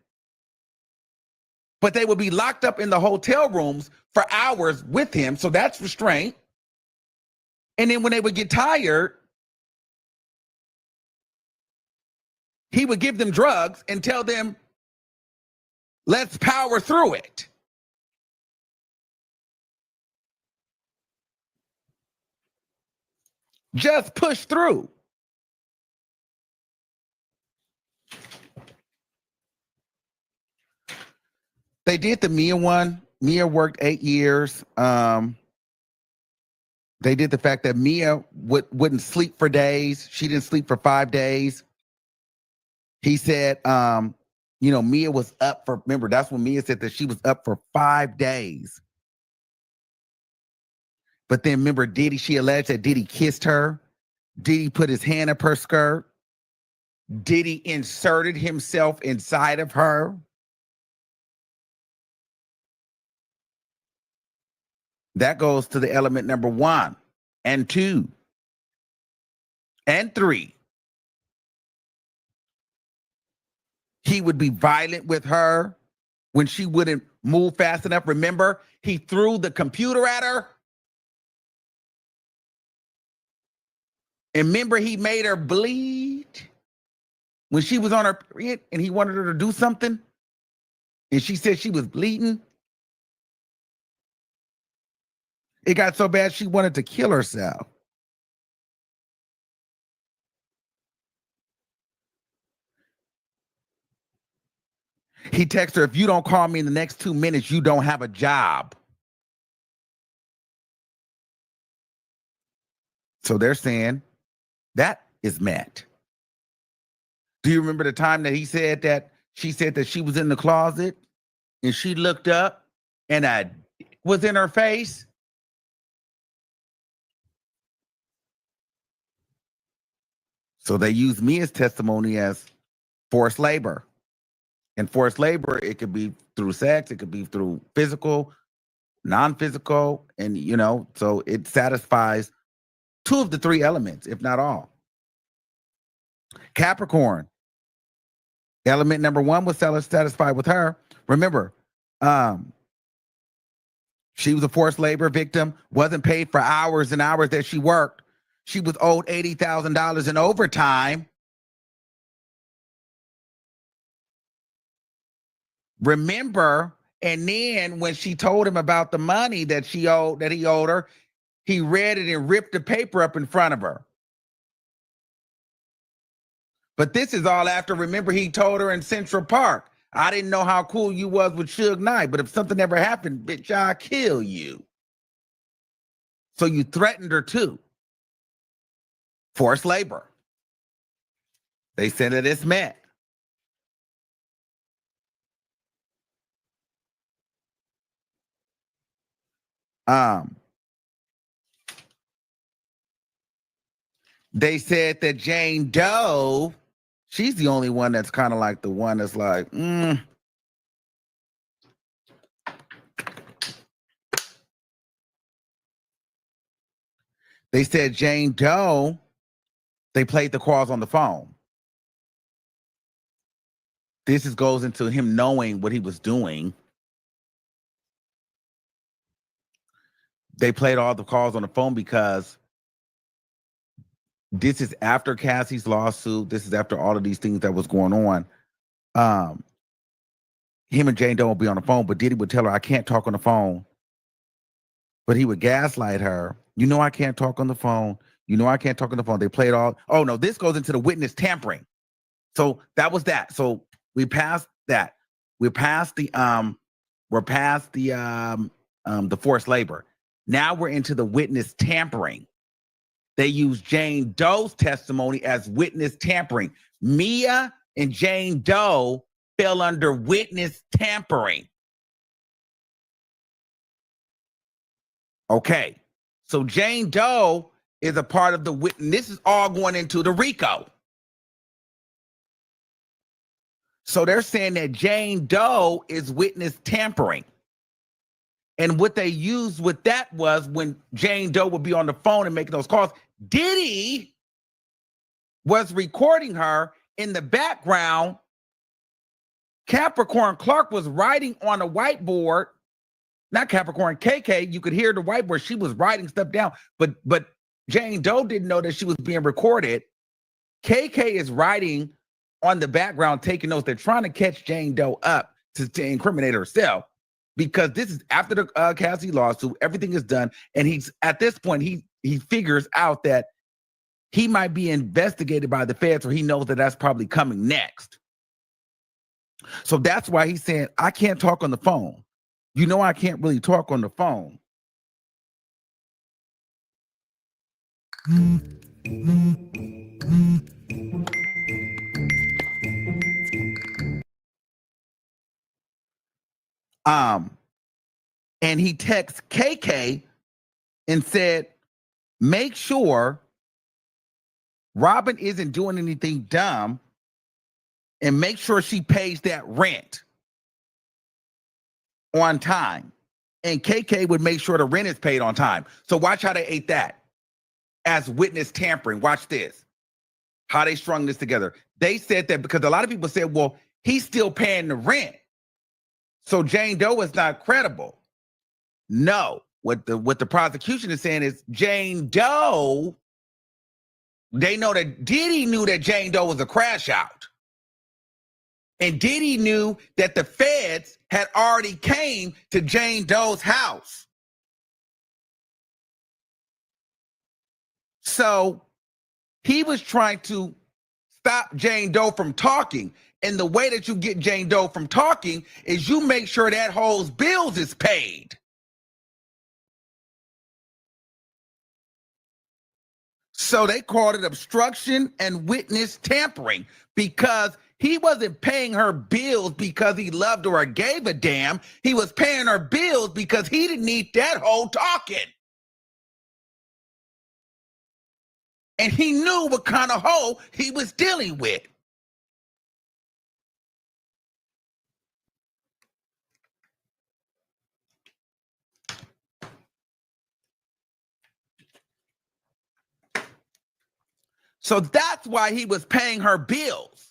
But they would be locked up in the hotel rooms for hours with him. So that's restraint. And then when they would get tired, he would give them drugs and tell them, let's power through it. Just push through. They did the Mia one. Mia worked 8 years. They did the fact that Mia wouldn't sleep for days. She didn't sleep for 5 days. He said, Mia was up for, remember, that's when Mia said that she was up for 5 days. But then remember, Diddy, she alleged that Diddy kissed her. Diddy put his hand up her skirt. Diddy inserted himself inside of her. That goes to the element number 1 and 2 and 3. He would be violent with her when she wouldn't move fast enough. Remember, he threw the computer at her. And remember, he made her bleed. when she was on her period and he wanted her to do something and she said she was bleeding? It got so bad she wanted to kill herself. He texted her, if you don't call me in the next 2 minutes, you don't have a job. So they're saying that is met. Do you remember the time that she said that she was in the closet and she looked up and I was in her face? So they use me as testimony as forced labor. And forced labor, it could be through sex, it could be through physical, non-physical, and so it satisfies 2 of the 3 elements, if not all. Capricorn, element number 1 was satisfied with her. Remember, she was a forced labor victim, wasn't paid for hours and hours that she worked. She was owed $80,000 in overtime. Remember, and then when she told him about the money that he owed her, he read it and ripped the paper up in front of her. But this is all after, remember, he told her in Central Park, I didn't know how cool you was with Suge Knight, but if something ever happened, bitch, I'll kill you. So you threatened her too. Forced labor. They said that it's met. They said that Jane Doe, she's the only one that's kind of like the one that's like, They said Jane Doe, they played the calls on the phone. This goes into him knowing what he was doing. They played all the calls on the phone because this is after Cassie's lawsuit. This is after all of these things that was going on. Him and Jane Doe would be on the phone, but Diddy would tell her, I can't talk on the phone. But he would gaslight her. I can't talk on the phone. I can't talk on the phone. They played all. Oh, no, this goes into the witness tampering. So that was that. So we passed that. We're past the forced labor. Now we're into the witness tampering. They use Jane Doe's testimony as witness tampering. Mia and Jane Doe fell under witness tampering. Okay, so Jane Doe is a part of the witness. This is all going into the RICO. So they're saying that Jane Doe is witness tampering. And what they used with that was when Jane Doe would be on the phone and making those calls, Diddy was recording her in the background. Capricorn Clark was writing on a whiteboard. Not Capricorn, KK, you could hear the whiteboard. She was writing stuff down, but Jane Doe didn't know that she was being recorded. KK is writing on the background, taking notes. They're trying to catch Jane Doe up to incriminate herself because this is after the Cassie lawsuit. Everything is done, and he's at this point he figures out that he might be investigated by the feds, or he knows that that's probably coming next. So that's why he's saying, I can't talk on the phone. I can't really talk on the phone. And he texts KK and said, make sure Robin isn't doing anything dumb and make sure she pays that rent on time. And KK would make sure the rent is paid on time. So watch how they ate that as witness tampering. Watch this, how they strung this together. They said that because a lot of people said, well, he's still paying the rent, so Jane Doe is not credible. No, what the prosecution is saying is Jane Doe, they know that Diddy knew that Jane Doe was a crash out. And Diddy knew that the feds had already came to Jane Doe's house. So he was trying to stop Jane Doe from talking. And the way that you get Jane Doe from talking is you make sure that hoe's bills is paid. So they called it obstruction and witness tampering because he wasn't paying her bills because he loved her or gave a damn. He was paying her bills because he didn't need that hoe talking. And he knew what kind of hoe he was dealing with. So that's why he was paying her bills.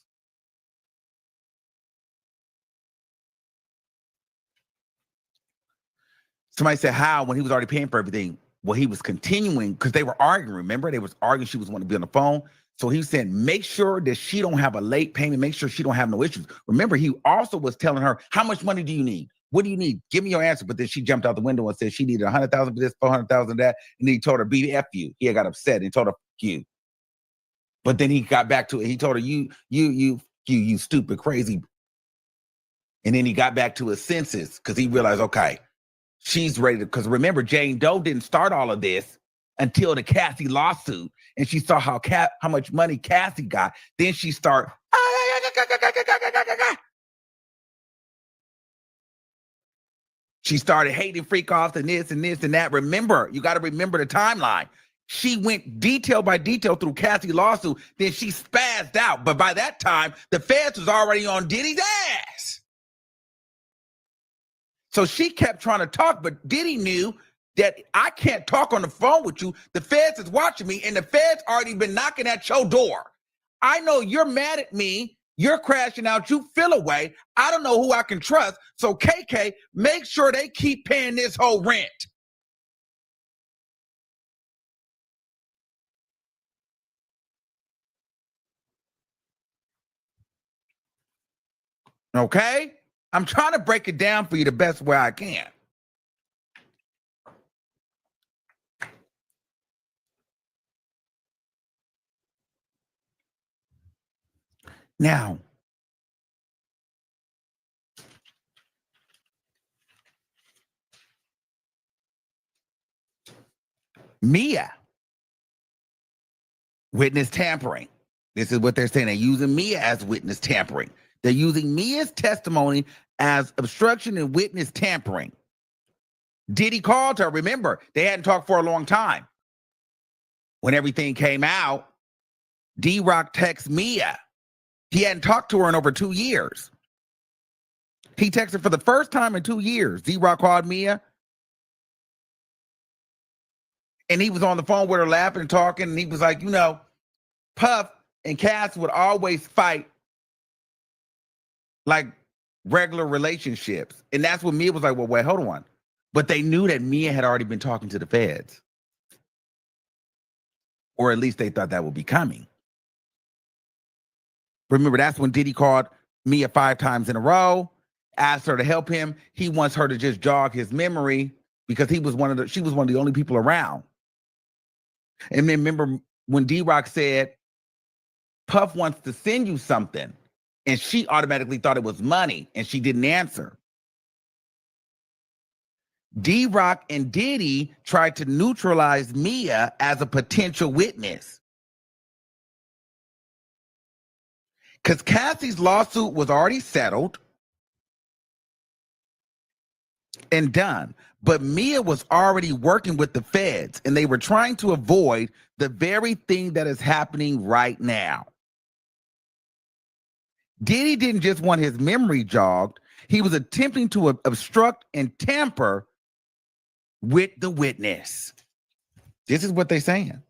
Somebody said how when he was already paying for everything. Well, he was continuing because they were arguing. Remember, they was arguing. She was wanting to be on the phone. So he said, make sure that she don't have a late payment. Make sure she don't have no issues. Remember, he also was telling her, how much money do you need? What do you need? Give me your answer. But then she jumped out the window and said she needed 100,000 for this, 400,000 that. And then he told her, BF you. He got upset and told her, you. But then he got back to it. He told her, you stupid, crazy. And then he got back to his senses because he realized, okay, she's ready to, because remember, Jane Doe didn't start all of this until the Cassie lawsuit. And she saw how much money Cassie got. Then she started, she started hating freak offs and this and this and that. Remember, you got to remember the timeline. She went detail by detail through Cassie's lawsuit. Then she spazzed out. But by that time, the feds was already on Diddy's ass. So she kept trying to talk, but Diddy knew that I can't talk on the phone with you. The feds is watching me, and the feds already been knocking at your door. I know you're mad at me. You're crashing out. You feel away. I don't know who I can trust. So KK, make sure they keep paying this whole rent. Okay? I'm trying to break it down for you the best way I can. Now, Mia, witness tampering. This is what they're saying. They're using Mia as witness tampering. They're using Mia's testimony as obstruction and witness tampering. Diddy called her. Remember, they hadn't talked for a long time. When everything came out, D-Rock texts Mia. He hadn't talked to her in over 2 years. He texted for the first time in 2 years. D-Rock called Mia. And he was on the phone with her laughing and talking. And he was like, you know, Puff and Cass would always fight like regular relationships. And that's when Mia was like, well, wait, hold on. But they knew that Mia had already been talking to the feds. Or at least they thought that would be coming. Remember, that's when Diddy called Mia 5 times in a row, asked her to help him. He wants her to just jog his memory because she was one of the only people around. And then remember when D-Rock said, Puff wants to send you something. And she automatically thought it was money and she didn't answer. D-Rock and Diddy tried to neutralize Mia as a potential witness. Because Cassie's lawsuit was already settled and done. But Mia was already working with the feds and they were trying to avoid the very thing that is happening right now. Diddy didn't just want his memory jogged. He was attempting to obstruct and tamper with the witness. This is what they're saying.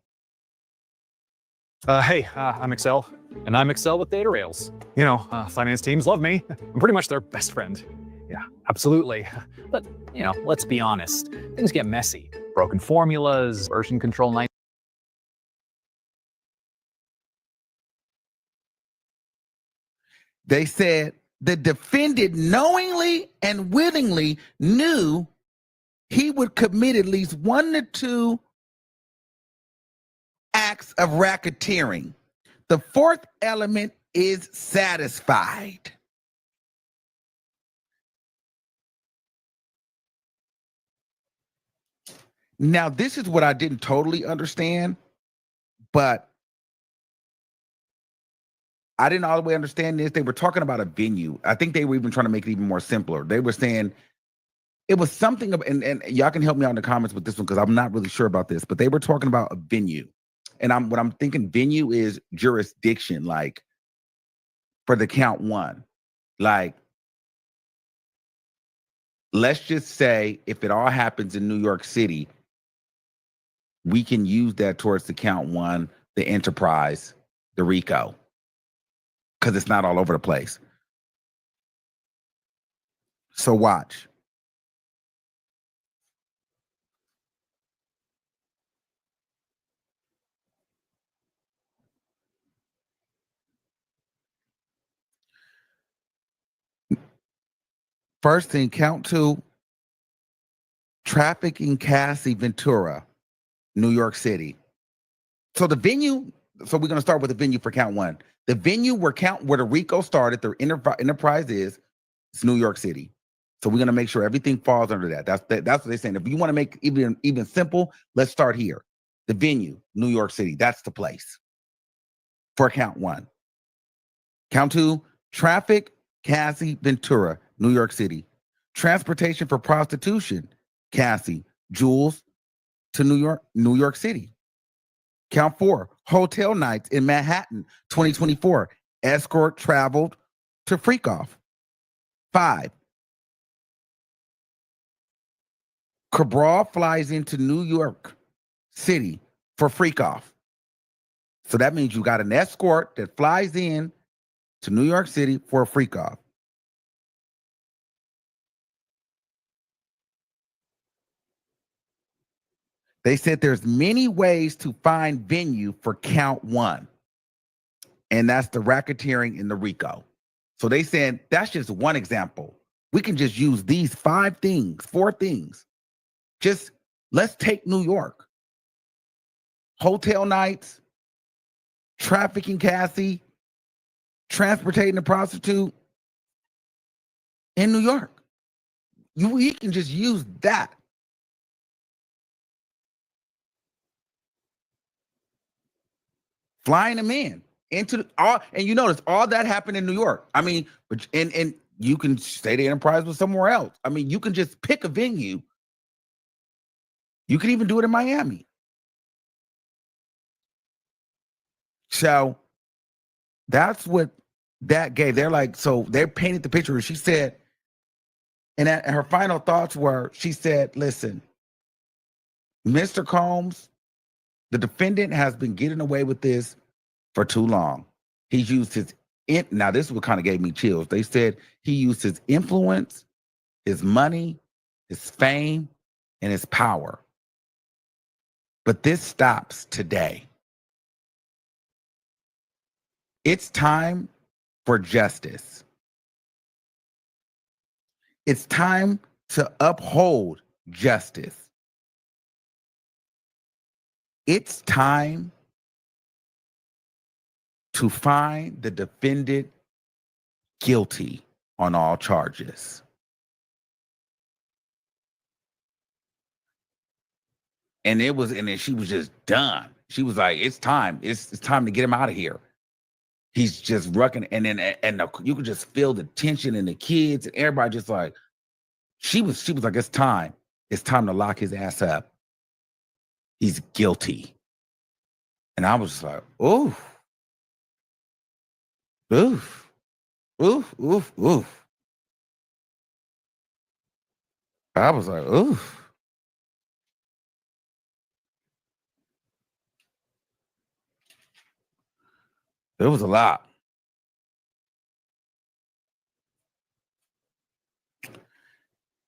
Hey, I'm Excel, and I'm Excel with data rails. You know, finance teams love me. I'm pretty much their best friend. Yeah, absolutely. But, you know, let's be honest. Things get messy. Broken formulas, version control night. They said the defendant knowingly and willingly knew he would commit at least 1 to 2 acts of racketeering. The fourth element is satisfied. Now, this is what I didn't totally understand, but I didn't all the way understand this. They were talking about a venue. I think they were even trying to make it even more simpler. They were saying it was something of, and y'all can help me out in the comments with this one because I'm not really sure about this, but they were talking about a venue. And what I'm thinking venue is jurisdiction, like for the count 1. Like, let's just say if it all happens in New York City, we can use that towards the count 1, the enterprise, the RICO, because it's not all over the place. So watch. First thing, count 2, trafficking Cassie Ventura, New York City. So the venue, so we're going to start with the venue for count 1. The venue where the RICO started, the enterprise is, it's New York City. So we're going to make sure everything falls under that. That's what they're saying. If you want to make even simple, let's start here. The venue, New York City. That's the place for count 1. Count 2, traffic Cassie Ventura, New York City. Transportation for prostitution, Cassie, Jules to New York City. Count 4, hotel nights in Manhattan, 2024. Escort traveled to freak off. 5, Cabral flies into New York City for freak off. So that means you got an escort that flies in to New York City for a freak off. They said there's many ways to find venue for count 1. And that's the racketeering in the RICO. So they said that's just one example. We can just use these 4 things. Just let's take New York. Hotel nights, trafficking Cassie, transportating a prostitute in New York. We can just use that. Flying them in into and you notice all that happened in New York. I mean, and you can say the enterprise was somewhere else. I mean, you can just pick a venue. You can even do it in Miami. So that's what that gave. They're like, so they painted the picture. She said, and her final thoughts were, she said, listen, Mr. Combs, the defendant has been getting away with this for too long. He's used his, now this is what kind of gave me chills. They said he used his influence, his money, his fame, and his power. But this stops today. It's time for justice. It's time to uphold justice. It's time to find the defendant guilty on all charges. And then she was just done. She was like, it's time. It's time to get him out of here. He's just rucking. And then you could just feel the tension in the kids and everybody just like, she was like, it's time. It's time to lock his ass up. He's guilty. And I was just like, oof. Oof. Oof, oof, oof. I was like, oof. There was a lot.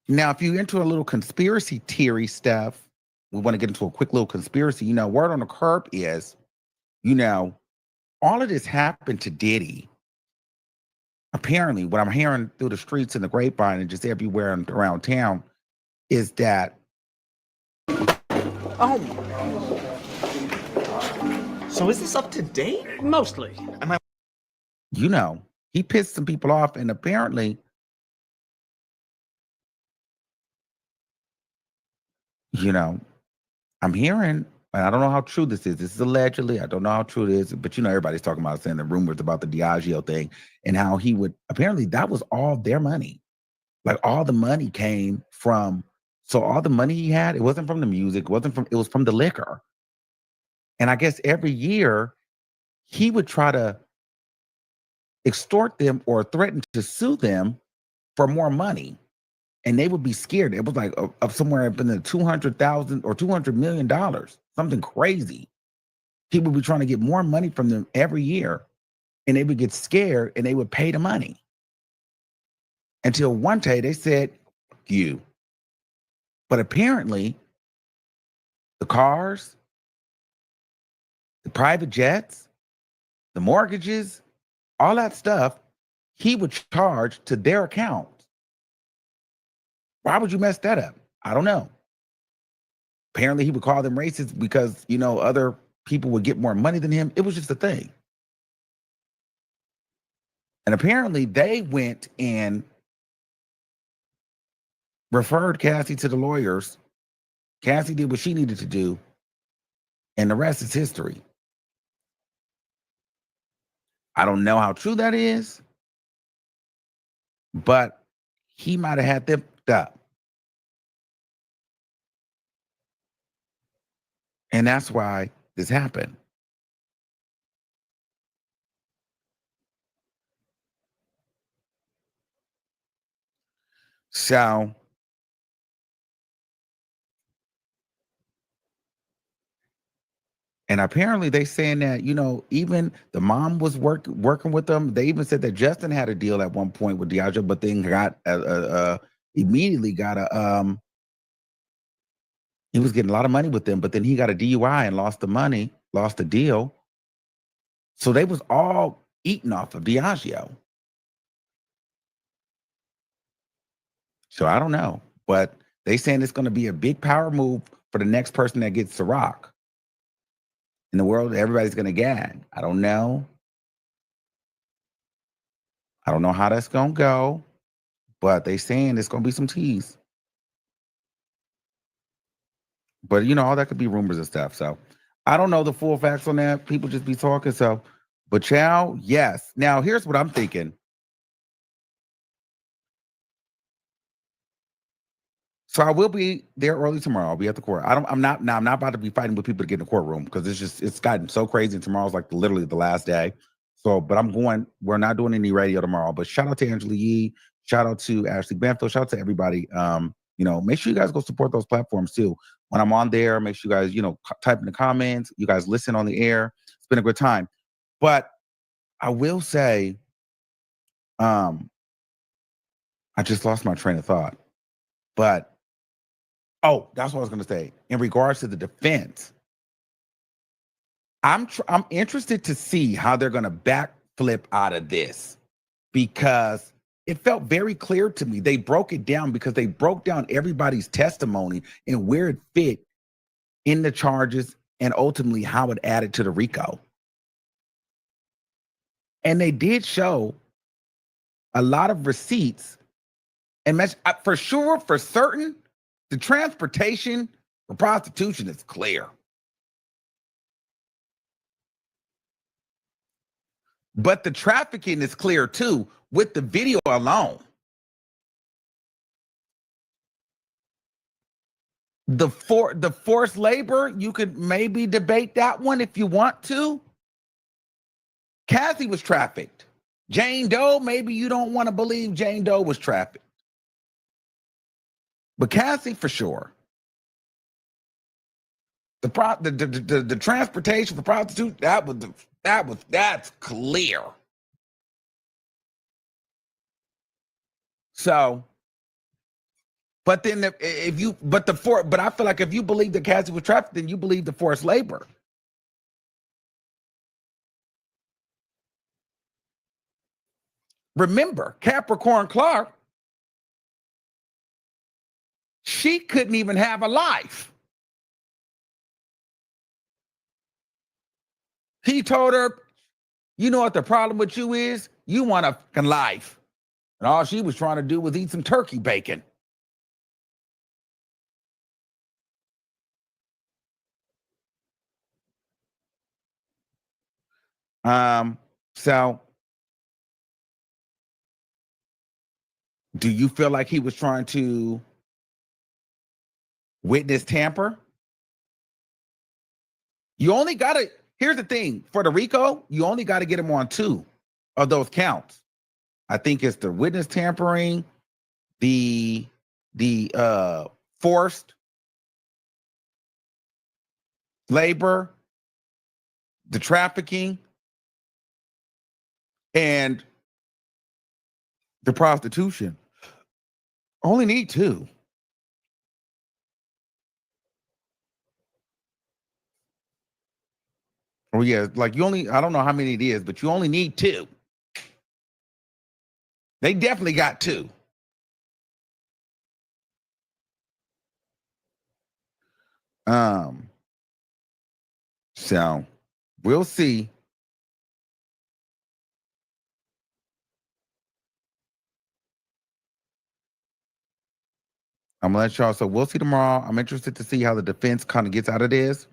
Now, if you're into a little conspiracy theory stuff, we want to get into a quick little conspiracy. Word on the curb is, all of this happened to Diddy apparently, what I'm hearing through the streets and the grapevine and just everywhere around town is that. Oh. So is this up to date? Mostly. You know, he pissed some people off, and apparently, you know, I'm hearing, and I don't know how true this is. This is allegedly. I don't know how true it is, but you know, everybody's talking about saying the rumors about the Diageo thing and how he would, apparently that was all their money. Like all the money came from, so all the money he had, it wasn't from the music, it was from the liquor. And I guess every year he would try to extort them or threaten to sue them for more money. And they would be scared. It was like of somewhere up in the $200,000 or $200 million, something crazy. He would be trying to get more money from them every year, and they would get scared and they would pay the money. Until one day they said, you. But apparently, the cars, the private jets, the mortgages, all that stuff, he would charge to their account. Why would you mess that up? I don't know. Apparently, he would call them racist because, you know, other people would get more money than him. It was just a thing. And apparently, they went and referred Cassie to the lawyers. Cassie did what she needed to do, and the rest is history. I don't know how true that is, but he might have had them up. And that's why this happened. So, and apparently they saying that, you know, even the mom was working with them. They even said that Justin had a deal at one point with Diageo, but then got immediately got a he was getting a lot of money with them, but then he got a DUI and lost the money, lost the deal. So they was all eating off of Diageo. So I don't know, but they saying it's going to be a big power move for the next person that gets Ciroc. In the world, everybody's going to gag. I don't know. I don't know how that's going to go, but they saying it's going to be some tease. But, you know, all that could be rumors and stuff. So I don't know the full facts on that. People just be talking. So, but chow, yes. Now, here's what I'm thinking. So I will be there early tomorrow. I'll be at the court. I'm not about to be fighting with people to get in the courtroom because it's gotten so crazy. And tomorrow's like literally the last day. So, but we're not doing any radio tomorrow. But shout out to Angela Yee. Shout out to Ashley Banfield. Shout out to everybody. You know, make sure you guys go support those platforms too. When I'm on there, make sure you guys, you know, type in the comments. You guys listen on the air. It's been a good time. But I will say, I just lost my train of thought. But, oh, that's what I was going to say. In regards to the defense, I'm interested to see how they're going to backflip out of this because it felt very clear to me. They broke it down because they broke down everybody's testimony and where it fit in the charges and ultimately how it added to the RICO. And they did show a lot of receipts and for sure, for certain, the transportation for prostitution is clear. But the trafficking is clear too with the video alone. The forced labor, you could maybe debate that one if you want to. Cassie was trafficked. Jane Doe, maybe you don't want to believe Jane Doe was trafficked. But Cassie for sure. The transportation for prostitute, that's clear. So, but then but I feel like if you believe that Cassie was trafficked, then you believe the forced labor. Remember, Capricorn Clark, she couldn't even have a life. He told her, you know what the problem with you is? You want a fucking life. And all she was trying to do was eat some turkey bacon. So do you feel like he was trying to witness tamper? You only got to, here's the thing, for the RICO, you only got to get him on 2 of those counts. I think it's the witness tampering, the forced labor, the trafficking, and the prostitution. Only need 2. Oh yeah, like you only, I don't know how many it is, but you only need 2. They definitely got 2. So we'll see. I'm gonna let y'all. So we'll see tomorrow. I'm interested to see how the defense kind of gets out of this.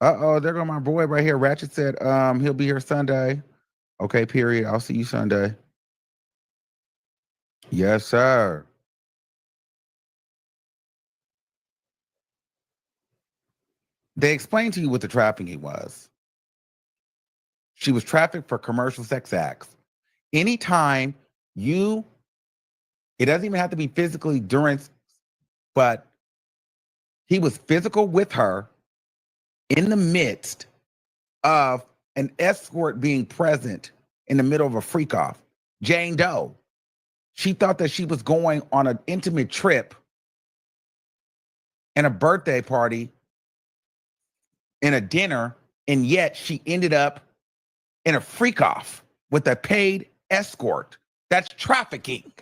There go my boy right here. Ratchet said he'll be here Sunday. Okay, period. I'll see you Sunday. Yes, sir. They explained to you what the trafficking was. She was trafficked for commercial sex acts. Anytime you, it doesn't even have to be physically during, but he was physical with her in the midst of an escort being present in the middle of a freak off. Jane Doe, she thought that she was going on an intimate trip and a birthday party and a dinner, and yet she ended up in a freak off with a paid escort. That's trafficking.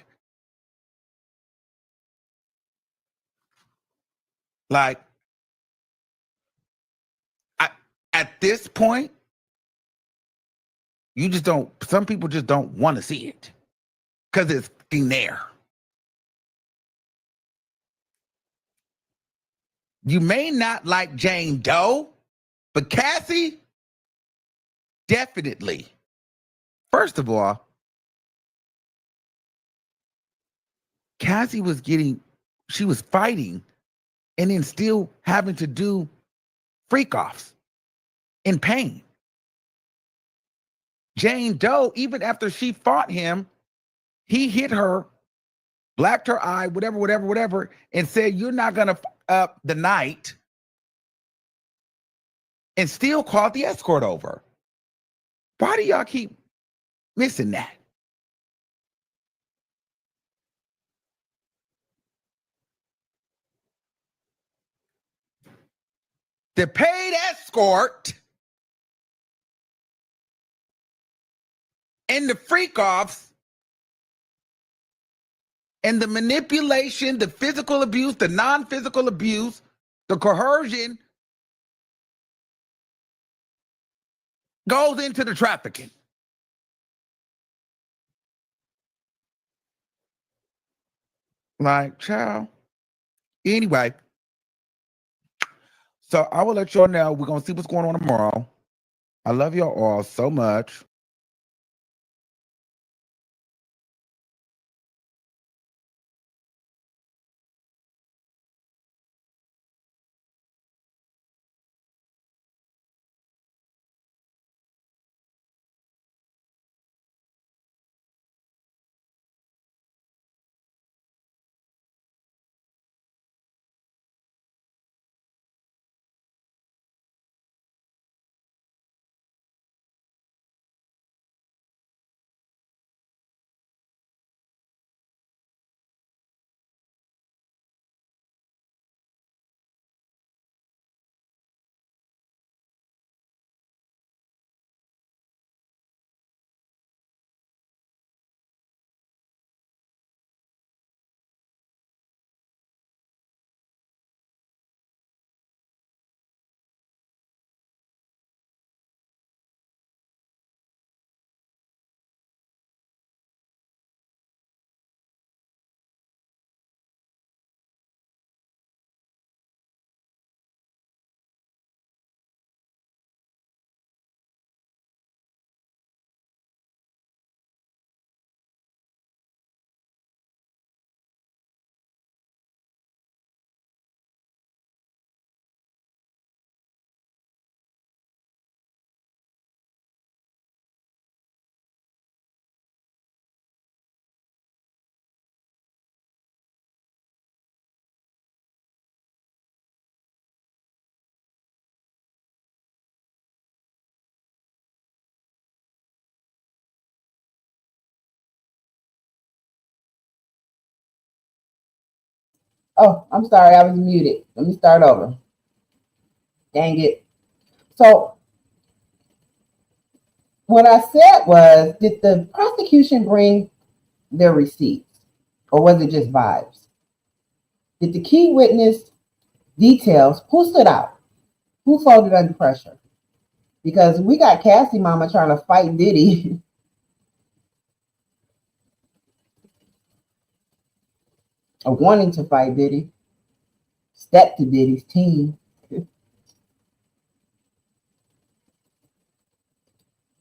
Like, at this point, you just don't, some people just don't want to see it because it's there. You may not like Jane Doe, but Cassie, definitely. First of all, Cassie was she was fighting and then still having to do freak offs in pain. Jane Doe, even after she fought him, he hit her, blacked her eye, whatever, and said, you're not going to up the night, and still called the escort over. Why do y'all keep missing that? The paid escort and the freak offs and the manipulation, the physical abuse, the non-physical abuse, the coercion goes into the trafficking. Like, child. Anyway, so I will let y'all know. We're going to see what's going on tomorrow. I love y'all all so much. Oh, I'm sorry, I was muted. Let me start over. Dang it. So what I said was, did the prosecution bring their receipts, or was it just vibes? Did the key witness details, who stood out? Who folded under pressure? Because we got Cassie mama trying to fight Diddy. Or wanting to fight Diddy. Step to Diddy's team.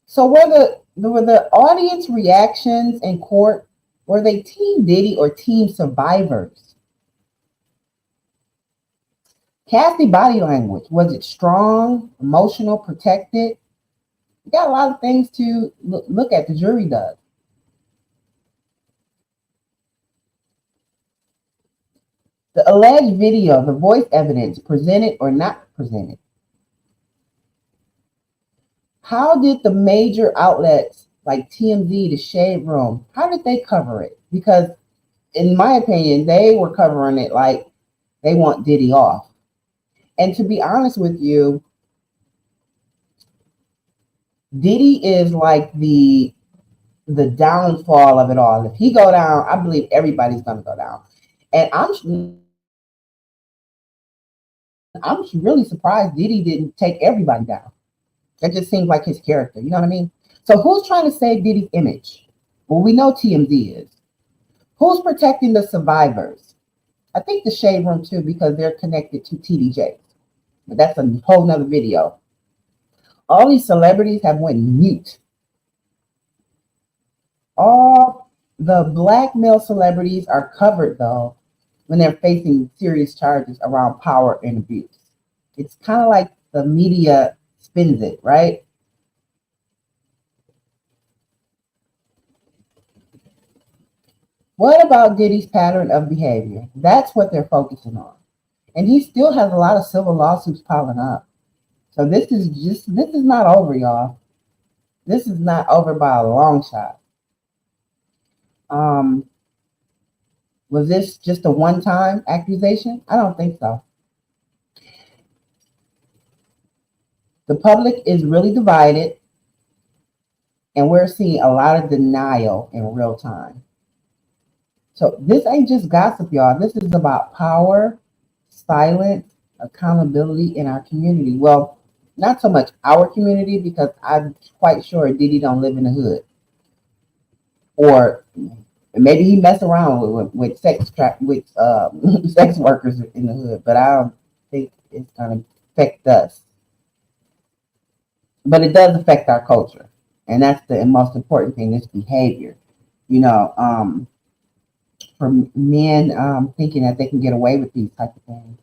So were the audience reactions in court, were they team Diddy or team survivors? Cassie body language, was it strong, emotional, protected? You got a lot of things to look at, the jury does. The alleged video, the voice evidence, presented or not presented? How did the major outlets like TMZ, the Shade Room, how did they cover it? Because in my opinion, they were covering it like they want Diddy off. And to be honest with you, Diddy is like the downfall of it all. If he go down, I believe everybody's gonna go down. And I'm really surprised Diddy didn't take everybody down. That just seems like his character, you know what I mean? So who's trying to save Diddy's image? Well, we know TMZ is. Who's protecting the survivors? I think the Shade Room too, because they're connected to TDJ. But that's a whole nother video. All these celebrities have went mute. All the black male celebrities are covered though when they're facing serious charges around power and abuse. It's kind of like the media spins it, right? What about Diddy's pattern of behavior? That's what they're focusing on. And he still has a lot of civil lawsuits piling up. So this is not over, y'all. This is not over by a long shot. Was this just a one-time accusation? I don't think so. The public is really divided, and we're seeing a lot of denial in real time. So this ain't just gossip, y'all. This is about power, silence, accountability in our community. Well, not so much our community, because I'm quite sure Diddy don't live in the hood. Or maybe he mess around with sex workers in the hood, but I don't think it's gonna affect us. But it does affect our culture, and that's the most important thing. This behavior, for men thinking that they can get away with these type of things,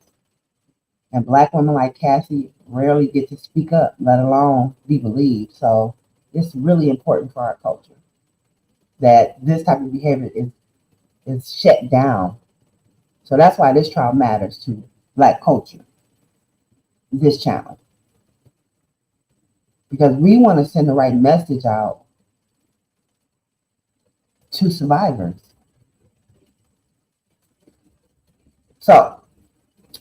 and black women like Cassie rarely get to speak up, let alone be believed. So it's really important for our culture that this type of behavior is shut down. So that's why this trial matters to Black culture, this channel. Because we want to send the right message out to survivors. So,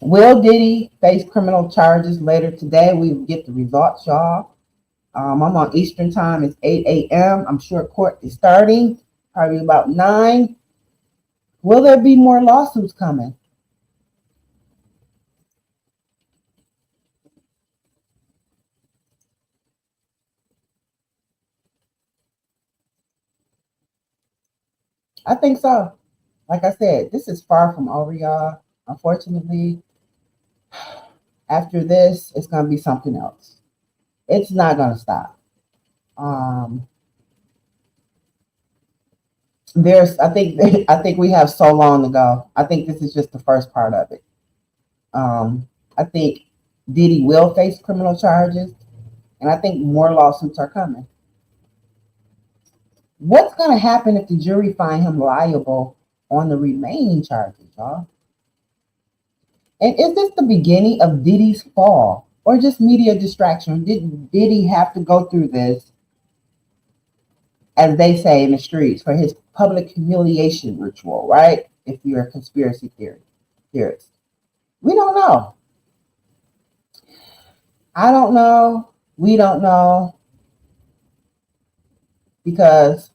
will Diddy face criminal charges later today? We will get the results, y'all. I'm on Eastern time. It's 8 a.m. I'm sure court is starting, probably about 9. Will there be more lawsuits coming? I think so. Like I said, this is far from over, y'all. Unfortunately, after this, it's going to be something else. It's not going to stop. I think we have so long to go. I think this is just the first part of it. I think Diddy will face criminal charges, and I think more lawsuits are coming. What's going to happen if the jury find him liable on the remaining charges, y'all? And is this the beginning of Diddy's fall, or just media distraction? Did Diddy have to go through this, as they say in the streets, for his public humiliation ritual, right? If you're a conspiracy theory. conspiracy? We don't know. I don't know. We don't know. Because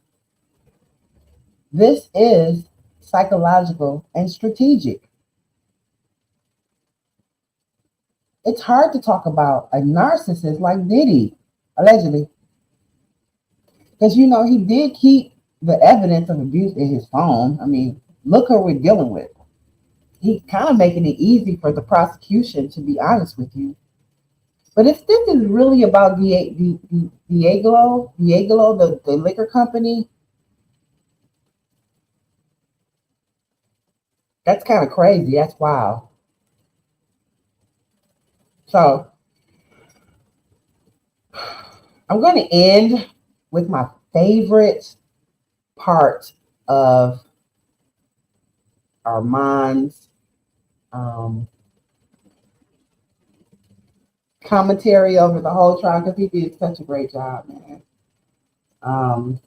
this is psychological and strategic. It's hard to talk about a narcissist like Diddy, allegedly. Because, you know, he did keep the evidence of abuse in his phone. I mean, look who we're dealing with. He kind of making it easy for the prosecution, to be honest with you. But if this is really about Diageo, the liquor company, that's kind of crazy. That's wild. So I'm going to end with my favorite part of Armon's commentary over the whole trial, because he did such a great job, man.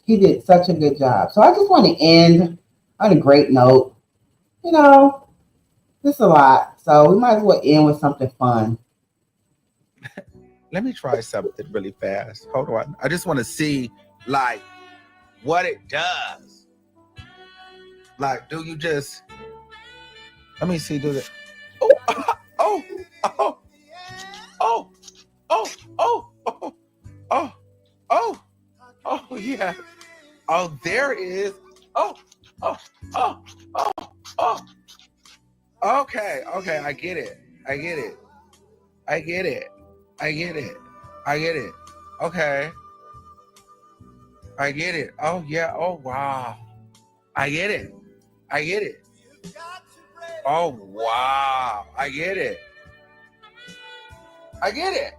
He did such a good job. So I just want to end on a great note. You know, this is a lot, so we might as well end with something fun. Let me try something really fast. Hold on. I just want to see, like, what it does. Like, do you just... Let me see, do it. Oh, oh, oh, oh, oh, oh, oh, oh, oh, oh, yeah. Oh, there it is. Oh, oh, oh, oh, oh. Okay, okay, I get it. I get it. I get it. I get it. I get it. Okay. I get it. Oh, yeah. Oh, wow. I get it. I get it. Oh, wow. I get it. I get it.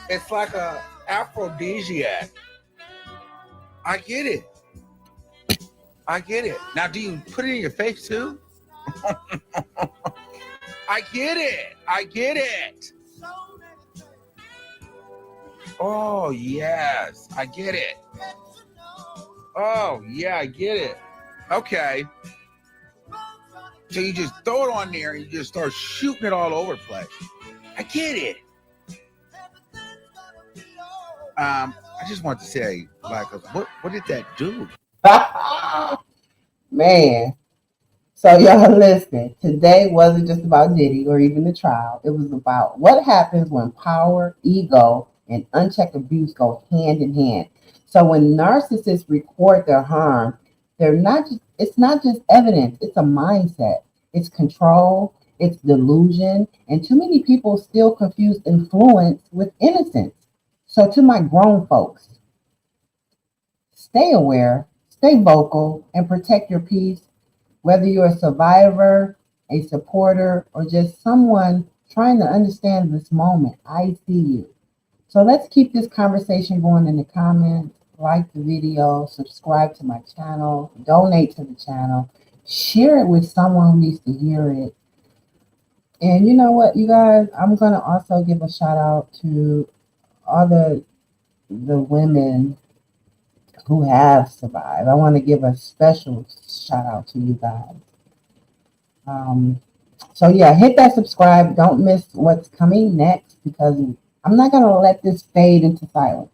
It's like a aphrodisiac. I get it. I get it. Now, do you put it in your face too? I get it. I get it. Oh, yes. I get it. Oh, yeah, I get it. Okay. So you just throw it on there and you just start shooting it all over the place. I get it. I just want to say, like, what did that do? Man. So y'all listen, today wasn't just about Diddy or even the trial. It was about what happens when power, ego, and unchecked abuse go hand in hand. So when narcissists record their harm, it's not just evidence, it's a mindset. It's control, it's delusion, and too many people still confuse influence with innocence. So to my grown folks, stay aware, stay vocal, and protect your peace. Whether you're a survivor, a supporter, or just someone trying to understand this moment, I see you. So let's keep this conversation going in the comments. Like the video, subscribe to my channel, donate to the channel, share it with someone who needs to hear it. And you know what, you guys, I'm going to also give a shout out to all the women who have survived. I want to give a special shout out to you guys. So yeah, hit that subscribe. Don't miss what's coming next, because I'm not going to let this fade into silence.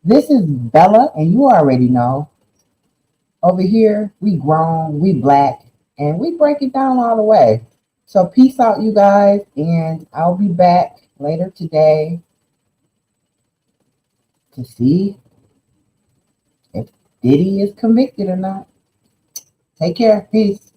This is Bella, and you already know. Over here, we grown, we black, and we break it down all the way. So peace out, you guys, and I'll be back later today to see if Diddy is convicted or not. Take care. Peace.